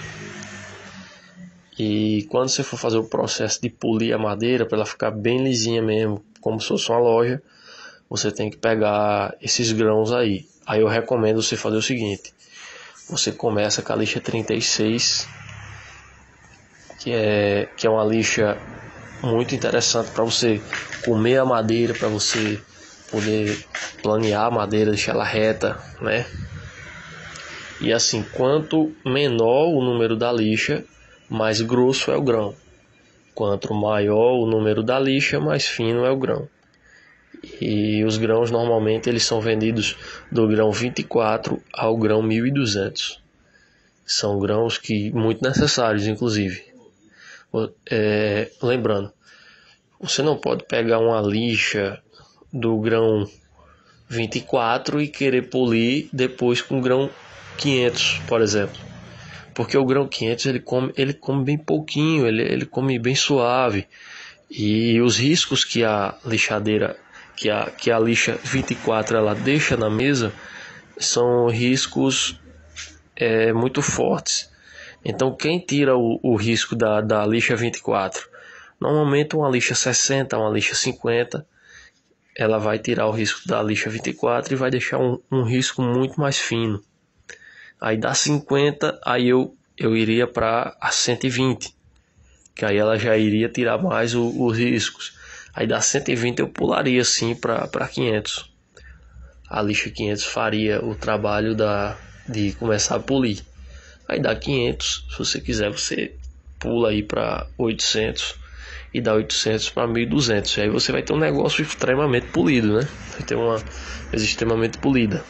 E quando você for fazer o processo de polir a madeira, para ela ficar bem lisinha mesmo, como se fosse uma loja, você tem que pegar esses grãos aí. Aí eu recomendo você fazer o seguinte: você começa com a lixa 36, que é uma lixa muito interessante para você comer a madeira, para você poder planear a madeira, deixar ela reta, né? E assim, quanto menor o número da lixa, mais grosso é o grão. Quanto maior o número da lixa, mais fino é o grão. E os grãos normalmente eles são vendidos do grão 24 ao grão 1200. São grãos que muito necessários, inclusive. Lembrando, você não pode pegar uma lixa do grão 24 e querer polir depois com o grão 500, por exemplo. Porque o grão 500 ele come bem pouquinho, ele come bem suave. E os riscos que a lixadeira, que a lixa 24 ela deixa na mesa, são riscos muito fortes. Então quem tira o risco da lixa 24? Normalmente uma lixa 60, uma lixa 50, ela vai tirar o risco da lixa 24 e vai deixar um risco muito mais fino. Aí da 50, aí eu iria para a 120, que aí ela já iria tirar mais os riscos. Aí da 120 eu pularia sim para 500. A lixa 500 faria o trabalho de começar a polir. Aí da 500, se você quiser, você pula aí para 800 e dá 800 para 1200. E aí você vai ter um negócio extremamente polido, né? Vai ter uma mesa extremamente polida.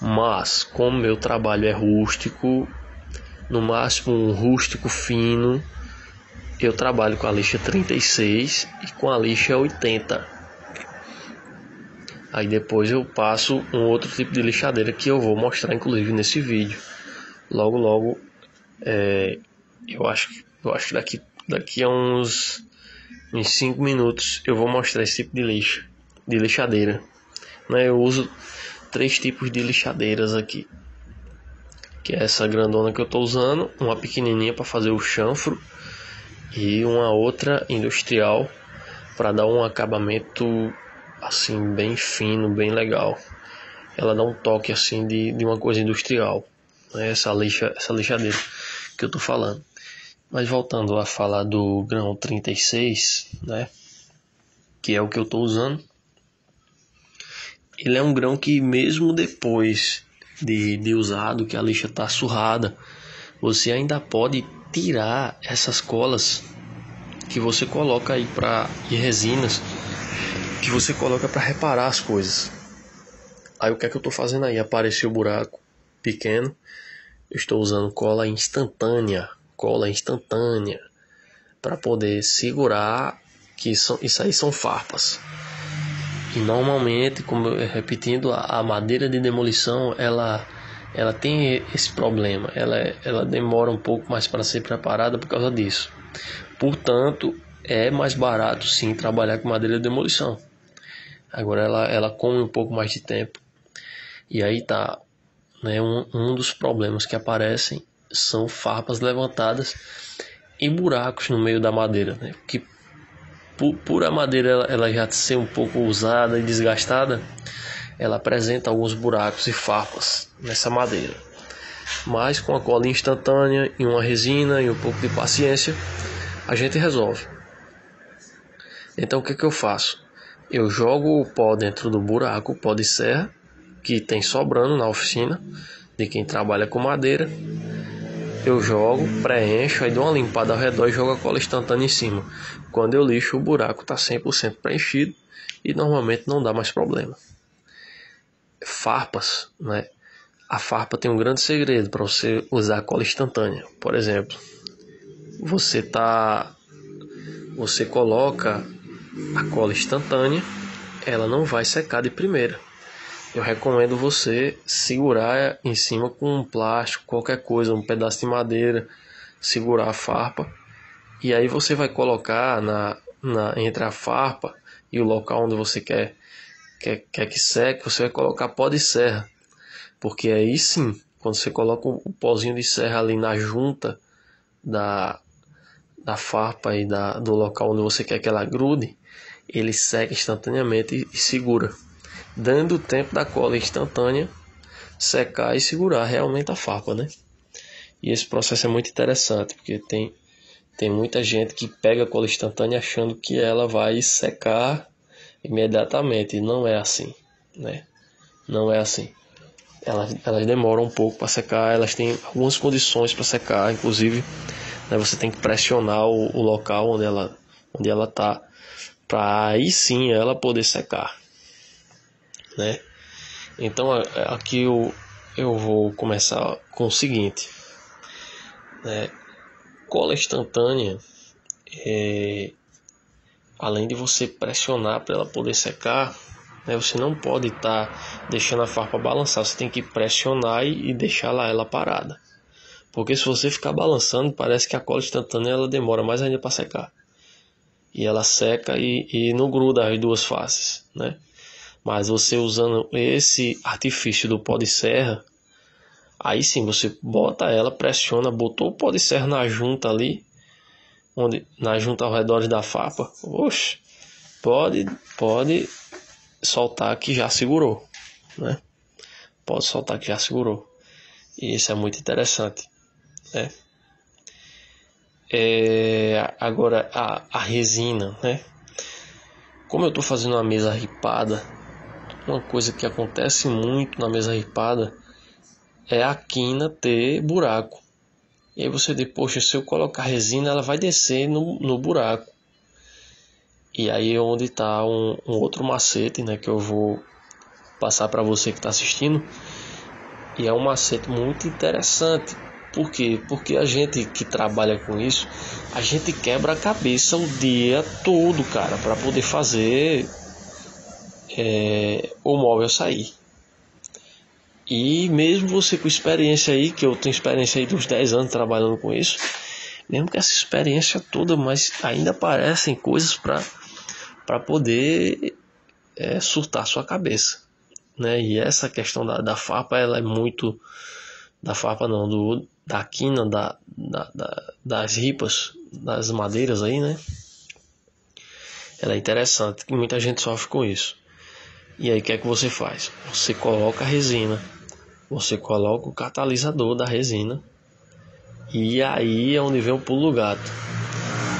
Mas, como meu trabalho é rústico, no máximo um rústico fino, eu trabalho com a lixa 36 e com a lixa 80. Aí depois eu passo um outro tipo de lixadeira que eu vou mostrar inclusive nesse vídeo. Logo, eu acho que daqui a uns 5 minutos eu vou mostrar esse tipo de lixadeira. Né? Eu uso 3 tipos de lixadeiras aqui, que é essa grandona que eu estou usando, uma pequenininha para fazer o chanfro e uma outra industrial para dar um acabamento assim bem fino, bem legal. Ela dá um toque assim de uma coisa industrial, né? Essa lixadeira que eu estou falando. Mas voltando a falar do grão 36, né, que é o que eu estou usando, ele é um grão que mesmo depois de usado, que a lixa está surrada, você ainda pode tirar essas colas que você coloca aí e resinas que você coloca para reparar as coisas. Aí o que é que eu estou fazendo aí? Apareceu o buraco pequeno, eu estou usando cola instantânea para poder segurar, que isso aí são farpas. E normalmente, repetindo, a madeira de demolição ela tem esse problema, ela demora um pouco mais para ser preparada por causa disso. Portanto, é mais barato sim trabalhar com madeira de demolição. Agora ela come um pouco mais de tempo. E aí tá, né, um dos problemas que aparecem são farpas levantadas e buracos no meio da madeira, né? Que por a madeira ela já ser um pouco usada e desgastada, ela apresenta alguns buracos e farpas nessa madeira. Mas com a cola instantânea e uma resina e um pouco de paciência, a gente resolve. Então o que eu faço? Eu jogo o pó dentro do buraco, o pó de serra, que tem sobrando na oficina de quem trabalha com madeira. Eu jogo, preencho, aí dou uma limpada ao redor e jogo a cola instantânea em cima. Quando eu lixo, o buraco está 100% preenchido e normalmente não dá mais problema. Farpas, né? A farpa tem um grande segredo para você usar a cola instantânea. Por exemplo, você coloca a cola instantânea, ela não vai secar de primeira. Eu recomendo você segurar em cima com um plástico, qualquer coisa, um pedaço de madeira, segurar a farpa. E aí você vai colocar entre a farpa e o local onde você quer que seque, você vai colocar pó de serra. Porque aí sim, quando você coloca o pozinho de serra ali na junta da farpa e do local onde você quer que ela grude, ele seca instantaneamente e segura, dando o tempo da cola instantânea secar e segurar realmente a farpa, né? E esse processo é muito interessante, porque tem muita gente que pega a cola instantânea achando que ela vai secar imediatamente, e não é assim, né? Não é assim. Elas demoram um pouco para secar, elas têm algumas condições para secar, inclusive, né, você tem que pressionar o local onde ela está, para aí sim ela poder secar, né? Então aqui eu vou começar com o seguinte, né? Cola instantânea, além de você pressionar para ela poder secar, né, você não pode estar deixando a farpa balançar, você tem que pressionar e deixar ela parada. Porque se você ficar balançando, parece que a cola instantânea ela demora mais ainda para secar. E ela seca e não gruda as duas faces, né? Mas você usando esse artifício do pó de serra, aí sim você bota ela, pressiona, botou o pó de serra na junta ali, na junta ao redor da farpa, oxe, pode soltar que já segurou, né? Pode soltar que já segurou. E isso é muito interessante, né? Agora a resina, né? Como eu estou fazendo uma mesa ripada, uma coisa que acontece muito na mesa ripada é a quina ter buraco. E aí você diz, poxa, se eu colocar resina, ela vai descer no buraco. E aí é onde está um outro macete, né, que eu vou passar para você que está assistindo. E é um macete muito interessante. Por quê? Porque a gente que trabalha com isso, a gente quebra a cabeça o dia todo, cara, para poder fazer o móvel sair. E mesmo você com experiência aí, que eu tenho experiência aí de uns 10 anos trabalhando com isso, mesmo com essa experiência toda, mas ainda aparecem coisas para poder surtar sua cabeça, né? E essa questão da farpa, ela é muito... Da farpa não, da quina, das ripas, das madeiras aí, né? Ela é interessante, que muita gente sofre com isso. E aí o que é que você faz? Você coloca a resina, você coloca o catalisador da resina, e aí é onde vem o pulo do gato.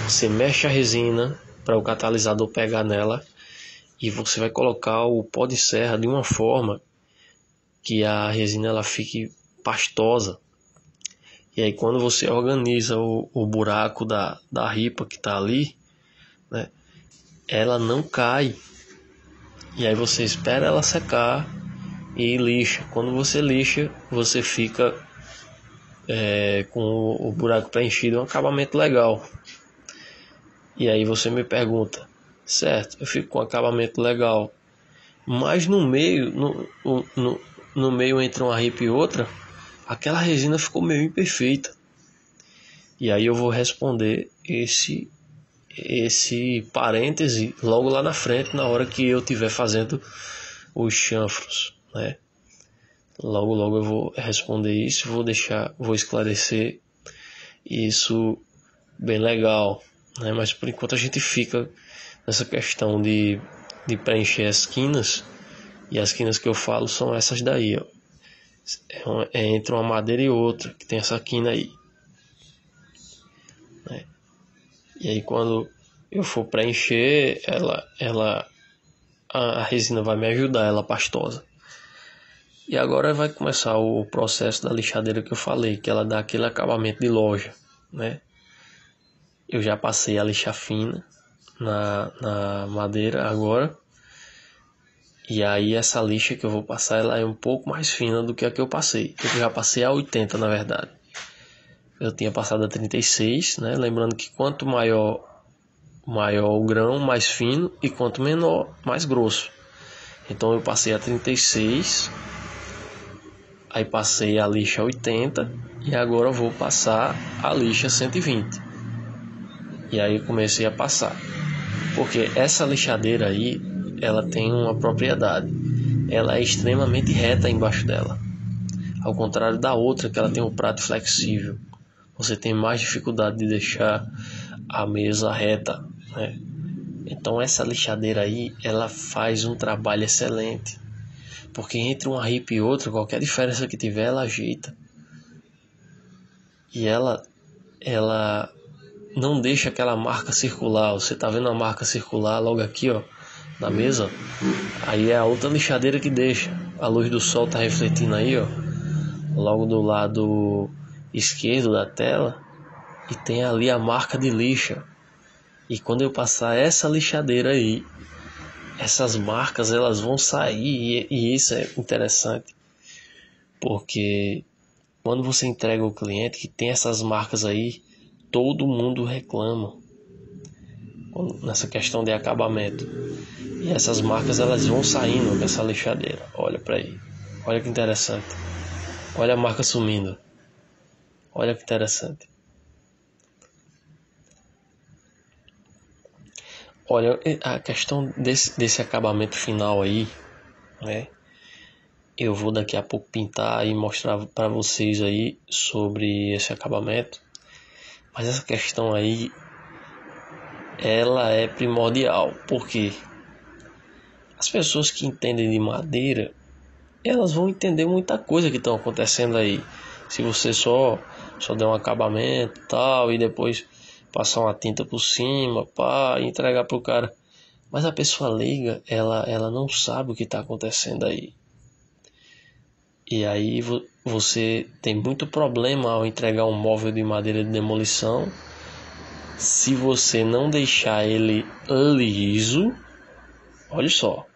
Você mexe a resina para o catalisador pegar nela, e você vai colocar o pó de serra de uma forma que a resina ela fique pastosa. E aí quando você organiza o buraco da ripa que está ali, né, ela não cai. E aí você espera ela secar e lixa. Quando você lixa, você fica com o buraco preenchido, um acabamento legal. E aí você me pergunta, certo, eu fico com um acabamento legal, mas no meio, no meio entre uma ripa e outra, aquela resina ficou meio imperfeita. E aí eu vou responder esse esse parêntese logo lá na frente, na hora que eu estiver fazendo os chanfros, né? Logo eu vou responder isso, vou esclarecer isso bem legal, né? Mas por enquanto a gente fica nessa questão de preencher as quinas, e as quinas que eu falo são essas daí, ó. É entre uma madeira e outra que tem essa quina aí, né? E aí quando eu for preencher, a resina vai me ajudar, ela pastosa. E agora vai começar o processo da lixadeira que eu falei, que ela dá aquele acabamento de loja, né? Eu já passei a lixa fina na madeira agora. E aí essa lixa que eu vou passar, ela é um pouco mais fina do que a que eu passei. Eu já passei a 80, na verdade. Eu tinha passado a 36, né? Lembrando que quanto maior o grão, mais fino, e quanto menor, mais grosso. Então eu passei a 36, aí passei a lixa 80 e agora eu vou passar a lixa 120. E aí eu comecei a passar. Porque essa lixadeira aí, ela tem uma propriedade. Ela é extremamente reta embaixo dela. Ao contrário da outra, que ela tem um prato flexível. Você tem mais dificuldade de deixar a mesa reta, né? Então essa lixadeira aí, ela faz um trabalho excelente. Porque entre uma ripa e outra, qualquer diferença que tiver, ela ajeita. E ela não deixa aquela marca circular. Você tá vendo a marca circular logo aqui, ó, na mesa? Aí é a outra lixadeira que deixa. A luz do sol tá refletindo aí, ó, logo do lado esquerdo da tela. E tem ali a marca de lixa. E quando eu passar essa lixadeira aí, essas marcas elas vão sair. E isso é interessante. Porque quando você entrega ao cliente que tem essas marcas aí, todo mundo reclama nessa questão de acabamento. E essas marcas elas vão saindo dessa lixadeira. Olha para aí. Olha que interessante. Olha a marca sumindo. Olha que interessante. Olha, a questão desse acabamento final aí, né? Eu vou daqui a pouco pintar e mostrar para vocês aí sobre esse acabamento. Mas essa questão aí, ela é primordial. Por quê? As pessoas que entendem de madeira, elas vão entender muita coisa que estão acontecendo aí. Se você só der um acabamento e tal, e depois passar uma tinta por cima, pá, e entregar pro cara. Mas a pessoa leiga, ela não sabe o que está acontecendo aí. E aí você tem muito problema ao entregar um móvel de madeira de demolição. Se você não deixar ele liso, olha só,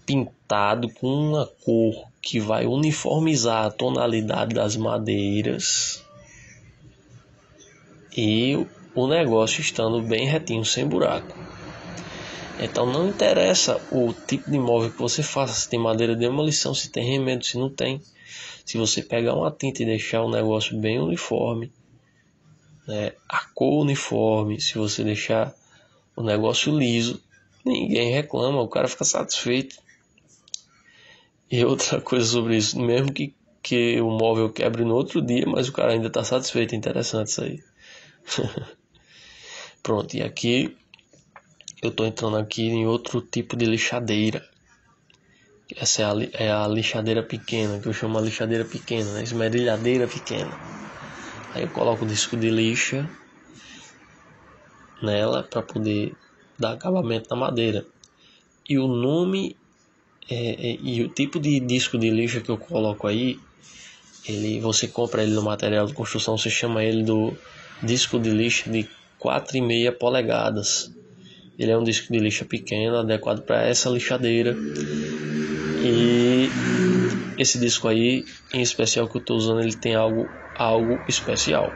pintado com uma cor que vai uniformizar a tonalidade das madeiras, e o negócio estando bem retinho, sem buraco. Então não interessa o tipo de móvel que você faça, se tem madeira de demolição, se tem remendo, se não tem. Se você pegar uma tinta e deixar o negócio bem uniforme, né, a cor uniforme, se você deixar o negócio liso, ninguém reclama, o cara fica satisfeito. E outra coisa sobre isso, mesmo que o móvel quebre no outro dia, mas o cara ainda está satisfeito. Interessante isso aí. Pronto, e aqui eu estou entrando aqui em outro tipo de lixadeira. Essa é a lixadeira pequena, que eu chamo de lixadeira pequena, né? Esmerilhadeira pequena. Aí eu coloco o disco de lixa nela para poder dar acabamento na madeira. E o nome e o tipo de disco de lixa que eu coloco aí, você compra ele no material de construção, você chama ele do disco de lixa de 4,5 polegadas. Ele é um disco de lixa pequeno, adequado para essa lixadeira. E esse disco aí, em especial que eu estou usando, ele tem algo especial.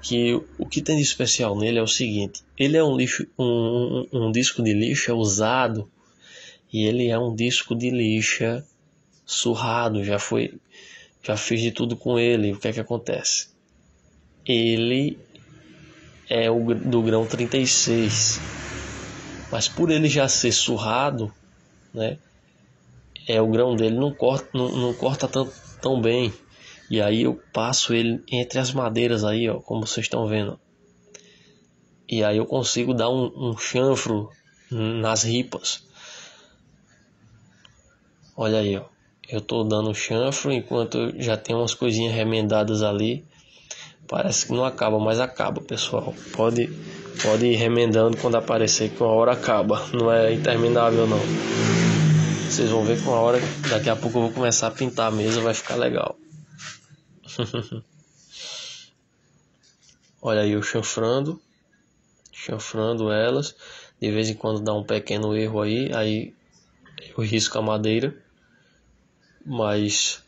Que o que tem de especial nele é o seguinte: ele é um disco de lixa usado, e ele é um disco de lixa surrado. Já fiz de tudo com ele. O que é que acontece? Ele é o do grão 36. Mas por ele já ser surrado, né, o grão dele não corta tão bem. E aí eu passo ele entre as madeiras aí, ó, como vocês estão vendo. E aí eu consigo dar um chanfro nas ripas. Olha aí, ó. Eu tô dando chanfro enquanto eu já tenho umas coisinhas remendadas ali. Parece que não acaba, mas acaba, pessoal. Pode ir remendando quando aparecer que uma hora acaba. Não é interminável, não. Vocês vão ver que uma hora, daqui a pouco eu vou começar a pintar a mesa, vai ficar legal. Olha aí eu chanfrando elas. De vez em quando dá um pequeno erro aí eu risco a madeira. Mas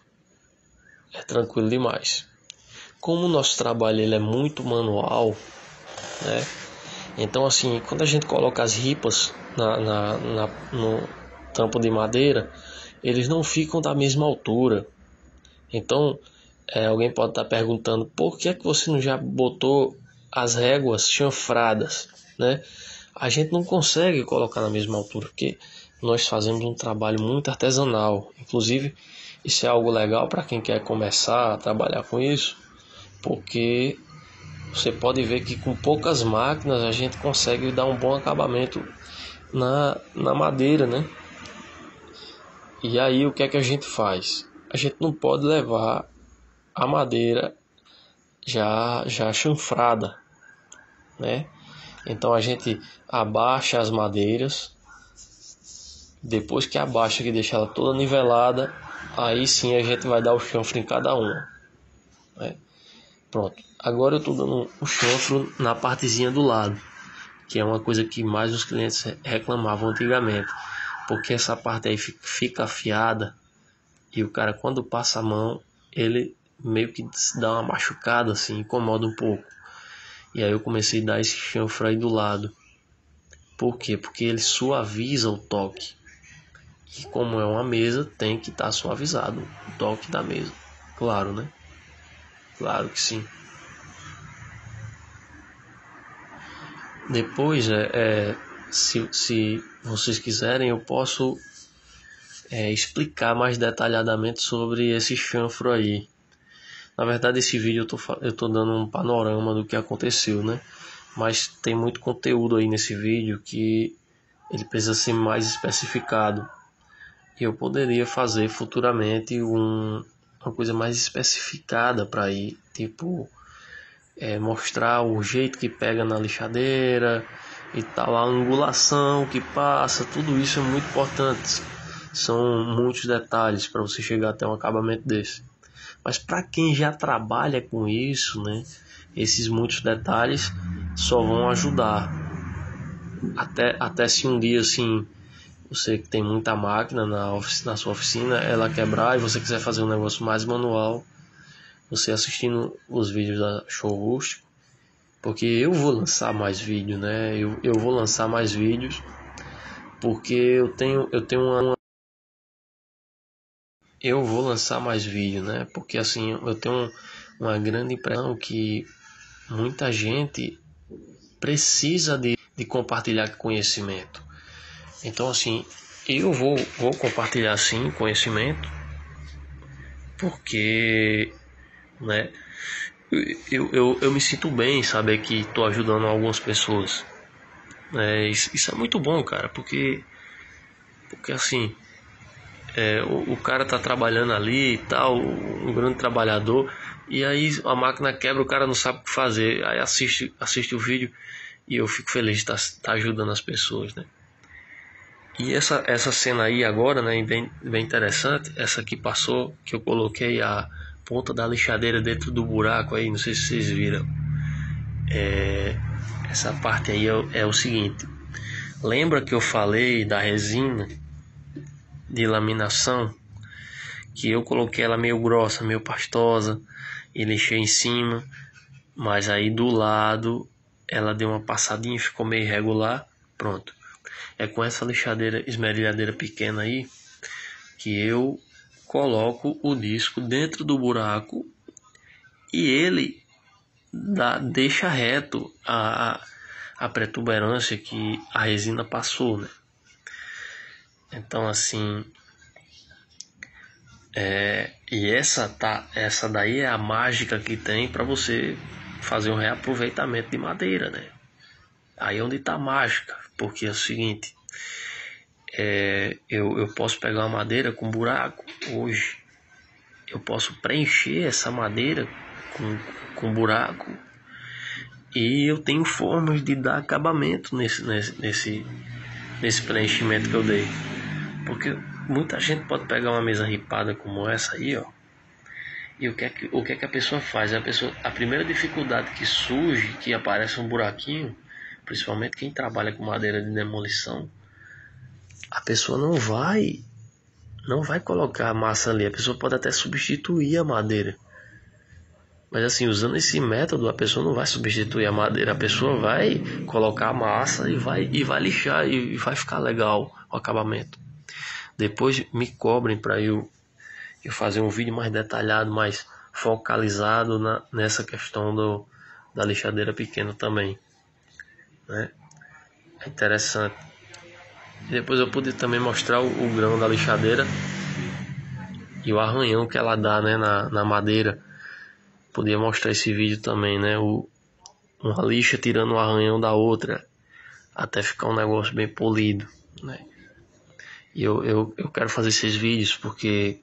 é tranquilo demais. Como o nosso trabalho ele é muito manual, né? Então assim, quando a gente coloca as ripas no tampo de madeira, eles não ficam da mesma altura. Então alguém pode estar perguntando por que é que você não já botou as réguas chanfradas, né? A gente não consegue colocar na mesma altura porque nós fazemos um trabalho muito artesanal. Inclusive isso é algo legal para quem quer começar a trabalhar com isso, porque você pode ver que com poucas máquinas a gente consegue dar um bom acabamento na madeira, né? E aí o que é que a gente faz? A gente não pode levar a madeira já chanfrada, né? Então a gente abaixa as madeiras, depois que abaixa, que deixa ela toda nivelada, aí sim a gente vai dar o chanfro em cada uma, né? Pronto, agora eu estou dando um chanfro na partezinha do lado, que é uma coisa que mais os clientes reclamavam antigamente, porque essa parte aí fica afiada e o cara quando passa a mão, ele meio que dá uma machucada assim, incomoda um pouco. E aí eu comecei a dar esse chanfro aí do lado. Por quê? Porque ele suaviza o toque. E como é uma mesa, tem que estar suavizado o toque da mesa. Claro, né? Claro que sim. Depois, se vocês quiserem, eu posso explicar mais detalhadamente sobre esse chanfro aí. Na verdade, esse vídeo eu tô dando um panorama do que aconteceu, né? Mas tem muito conteúdo aí nesse vídeo que ele precisa ser mais especificado. E eu poderia fazer futuramente uma coisa mais especificada para ir, tipo, mostrar o jeito que pega na lixadeira e tal, a angulação que passa, tudo isso é muito importante. São muitos detalhes para você chegar até um acabamento desse. Mas para quem já trabalha com isso, né, esses muitos detalhes só vão ajudar. Até se um dia assim, você que tem muita máquina na sua oficina, ela quebrar e você quiser fazer um negócio mais manual, você assistindo os vídeos da Show Rústico, porque eu vou lançar mais vídeos, né? Eu vou lançar mais vídeos porque eu vou lançar mais vídeo, né? Porque assim, eu tenho uma grande impressão que muita gente precisa de compartilhar conhecimento. Então assim, eu vou compartilhar sim conhecimento, porque, né, eu me sinto bem saber que estou ajudando algumas pessoas. Isso é muito bom, cara, porque assim, o cara tá trabalhando ali e tal, um grande trabalhador, e aí a máquina quebra, o cara não sabe o que fazer, aí assiste o vídeo e eu fico feliz de estar ajudando as pessoas, né? E essa cena aí agora, né, bem interessante, essa que passou, que eu coloquei a ponta da lixadeira dentro do buraco aí, não sei se vocês viram. Essa parte aí é o seguinte, lembra que eu falei da resina de laminação, que eu coloquei ela meio grossa, meio pastosa, e lixei em cima, mas aí do lado ela deu uma passadinha, ficou meio irregular. Pronto, é com essa lixadeira esmerilhadeira pequena aí que eu coloco o disco dentro do buraco e ele deixa reto a protuberância que a resina passou, né? Então assim, e essa daí é a mágica que tem para você fazer um reaproveitamento de madeira, né? Aí é onde está a mágica, porque é o seguinte, eu posso pegar uma madeira com buraco hoje, eu posso preencher essa madeira com buraco, e eu tenho formas de dar acabamento nesse preenchimento que eu dei. Porque muita gente pode pegar uma mesa ripada como essa aí, ó, e o que é que a pessoa faz? A primeira dificuldade que surge, que aparece um buraquinho, principalmente quem trabalha com madeira de demolição, a pessoa não vai colocar a massa ali, a pessoa pode até substituir a madeira. Mas assim, usando esse método, a pessoa não vai substituir a madeira, a pessoa vai colocar a massa e vai lixar e vai ficar legal o acabamento. Depois me cobrem para eu fazer um vídeo mais detalhado, mais focalizado nessa questão da lixadeira pequena também, né? É interessante. E depois eu pude também mostrar o grão da lixadeira e o arranhão que ela dá, né, na madeira. Podia mostrar esse vídeo também, né? Uma lixa tirando o arranhão da outra, até ficar um negócio bem polido, né? E eu quero fazer esses vídeos porque,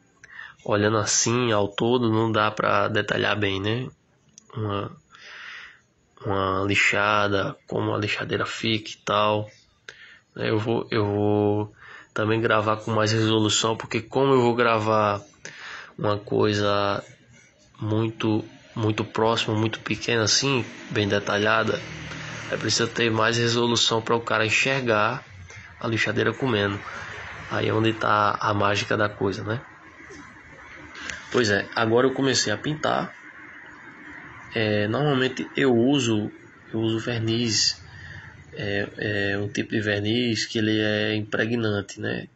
olhando assim ao todo, não dá para detalhar bem, né? Uma lixada, como a lixadeira fica e tal. Eu vou também gravar com mais resolução, porque como eu vou gravar uma coisa muito próxima, muito pequena assim, bem detalhada, precisa ter mais resolução para o cara enxergar a lixadeira comendo. Aí é onde está a mágica da coisa, né? Pois é, agora eu comecei a pintar. Normalmente eu uso verniz, um tipo de verniz que ele é impregnante, né?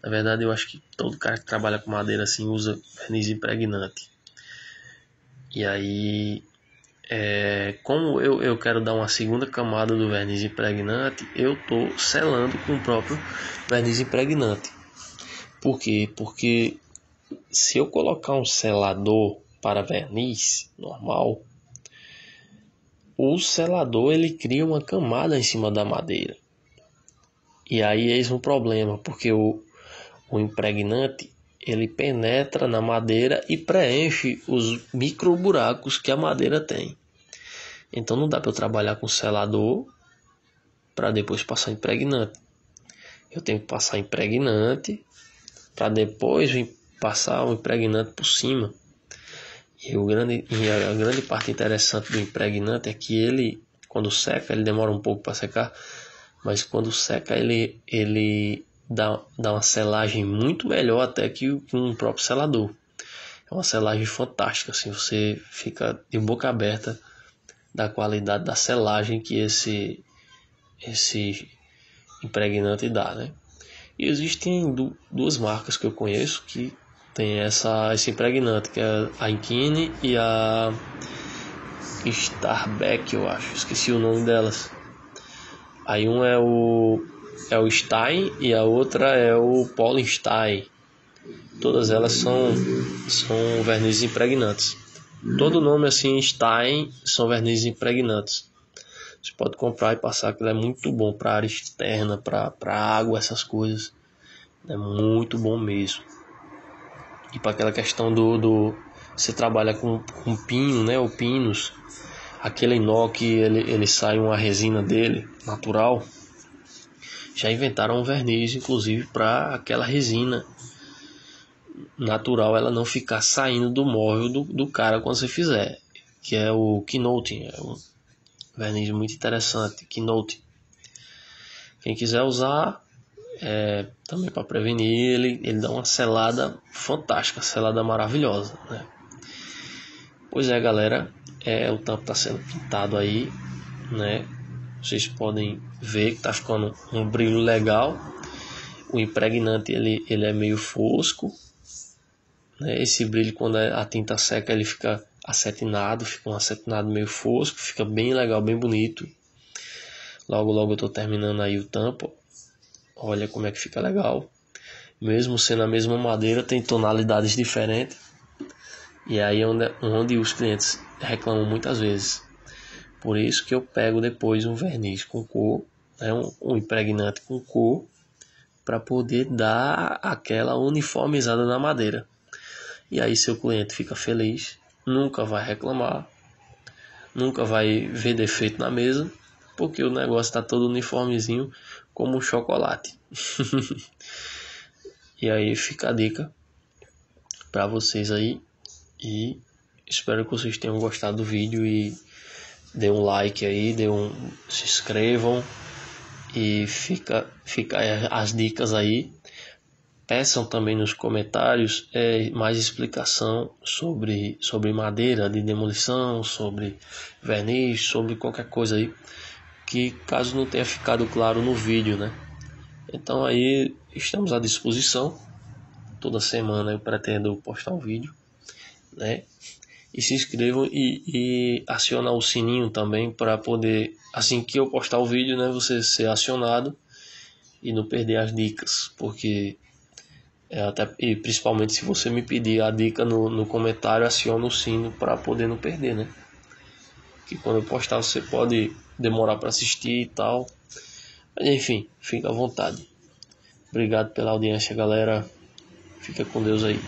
Na verdade, eu acho que todo cara que trabalha com madeira assim usa verniz impregnante. E aí, como eu quero dar uma segunda camada do verniz impregnante, eu estou selando com o próprio verniz impregnante. Por quê? Porque se eu colocar um selador para verniz normal, o selador ele cria uma camada em cima da madeira. E aí eis um problema, porque o impregnante ele penetra na madeira e preenche os micro buracos que a madeira tem. Então não dá para eu trabalhar com selador para depois passar impregnante. Eu tenho que passar impregnante para depois passar o impregnante por cima. E a grande parte interessante do impregnante é que ele, quando seca, ele demora um pouco para secar, mas quando seca ele dá uma selagem muito melhor até que um próprio selador. É uma selagem fantástica, assim, você fica de boca aberta da qualidade da selagem que esse impregnante dá, né? E existem duas marcas que eu conheço que tem esse impregnante, que é a Inkine e a Starbeck, eu acho, esqueci o nome delas. Aí um é o Stein e a outra é o Polenstein. Todas elas são vernizes impregnantes. Todo nome assim, Stein, são vernizes impregnantes. Você pode comprar e passar, que ele é muito bom para área externa, para água, essas coisas. É muito bom mesmo. E para aquela questão do você trabalha com pinho, né, ou pinos, aquele inox, ele sai uma resina dele natural. Já inventaram um verniz, inclusive, para aquela resina natural ela não ficar saindo do móvel do cara quando você fizer, que é o Keynote, é um verniz muito interessante, Keynote. Quem quiser usar, também para prevenir, ele dá uma selada fantástica, selada maravilhosa, né? Pois é, galera, o tampo está sendo pintado aí, né? Vocês podem ver que está ficando um brilho legal. O impregnante ele é meio fosco, né? Esse brilho, quando a tinta seca, ele fica acetinado, fica um acetinado meio fosco, fica bem legal, bem bonito. Logo logo eu tô terminando aí o tampo. Olha como é que fica legal. Mesmo sendo a mesma madeira, tem tonalidades diferentes. E aí é onde os clientes reclamam muitas vezes. Por isso que eu pego depois um verniz com cor, né, um impregnante com cor, para poder dar aquela uniformizada na madeira. E aí seu cliente fica feliz, nunca vai reclamar, nunca vai ver defeito na mesa, porque o negócio está todo uniformezinho como um chocolate. E aí fica a dica para vocês aí, e espero que vocês tenham gostado do vídeo e dê um like aí, se inscrevam e fica as dicas aí. Peçam também nos comentários mais explicação sobre madeira de demolição, sobre verniz, sobre qualquer coisa aí que caso não tenha ficado claro no vídeo, né? Então aí estamos à disposição. Toda semana eu pretendo postar um vídeo, né? E se inscrevam e acionar o sininho também para poder, assim que eu postar o vídeo, né, você ser acionado e não perder as dicas, porque e principalmente se você me pedir a dica no comentário, aciona o sino para poder não perder, né? Que quando eu postar você pode demorar para assistir e tal. Mas enfim, fica à vontade. Obrigado pela audiência, galera. Fica com Deus aí.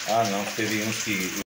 Ah, não, teve uns que...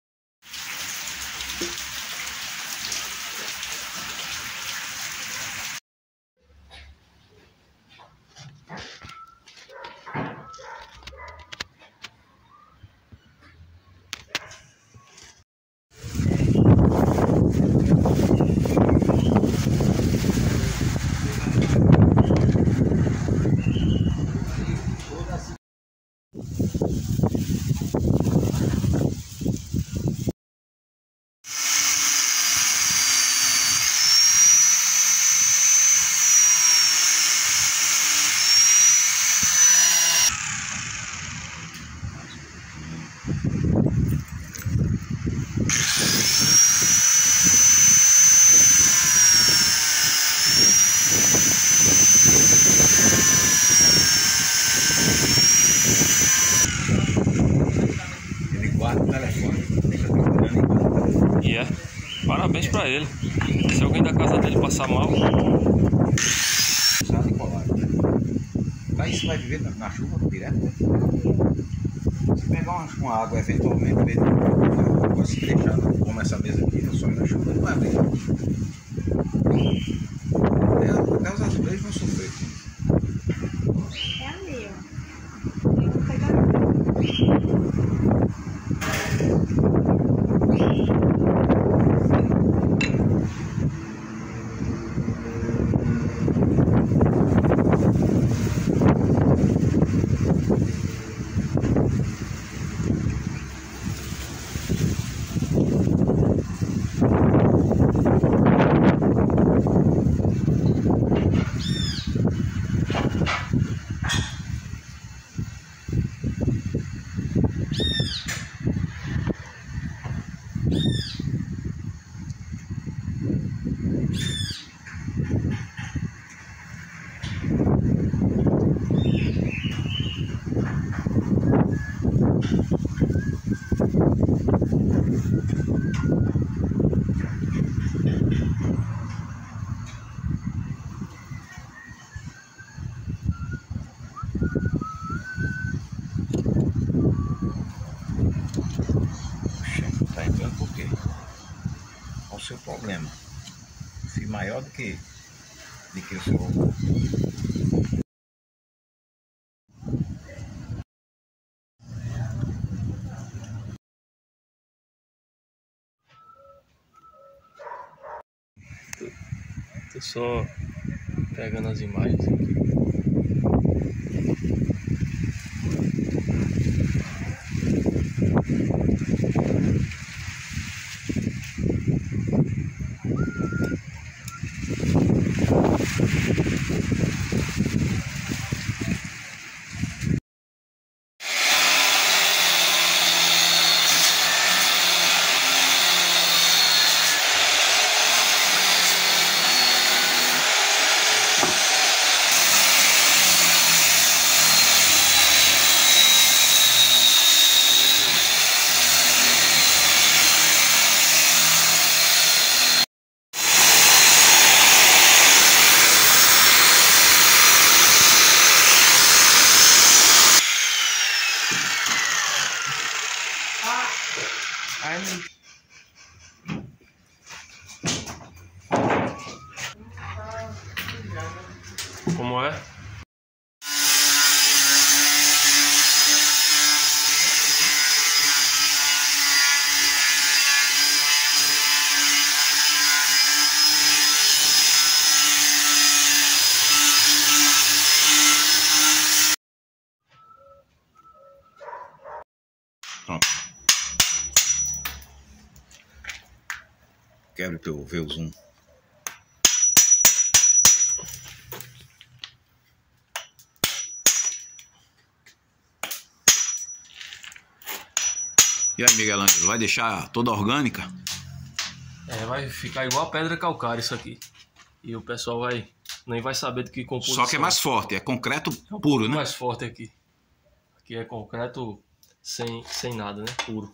Parabéns pra ele. Se alguém da casa dele passar mal, Aí você vai viver na chuva direto, né? Se pegar uma água eventualmente, pode se deixar, como essa mesa aqui, só na chuva não vai abrir. Até os azulejos vão sofrer. É ali, ó. Eu vou pegar. Tá entrando por quê? Qual o seu problema? Se maior do que o seu robô. Tô só pegando as imagens aqui. Como é? Pronto. Quero ver o zoom. E aí, Miguel Ângelo, vai deixar toda orgânica? Vai ficar igual a pedra calcária isso aqui. E o pessoal nem vai saber do que composição. Só que é mais forte, é concreto é um puro, né? mais forte aqui. Aqui é concreto sem nada, né? Puro.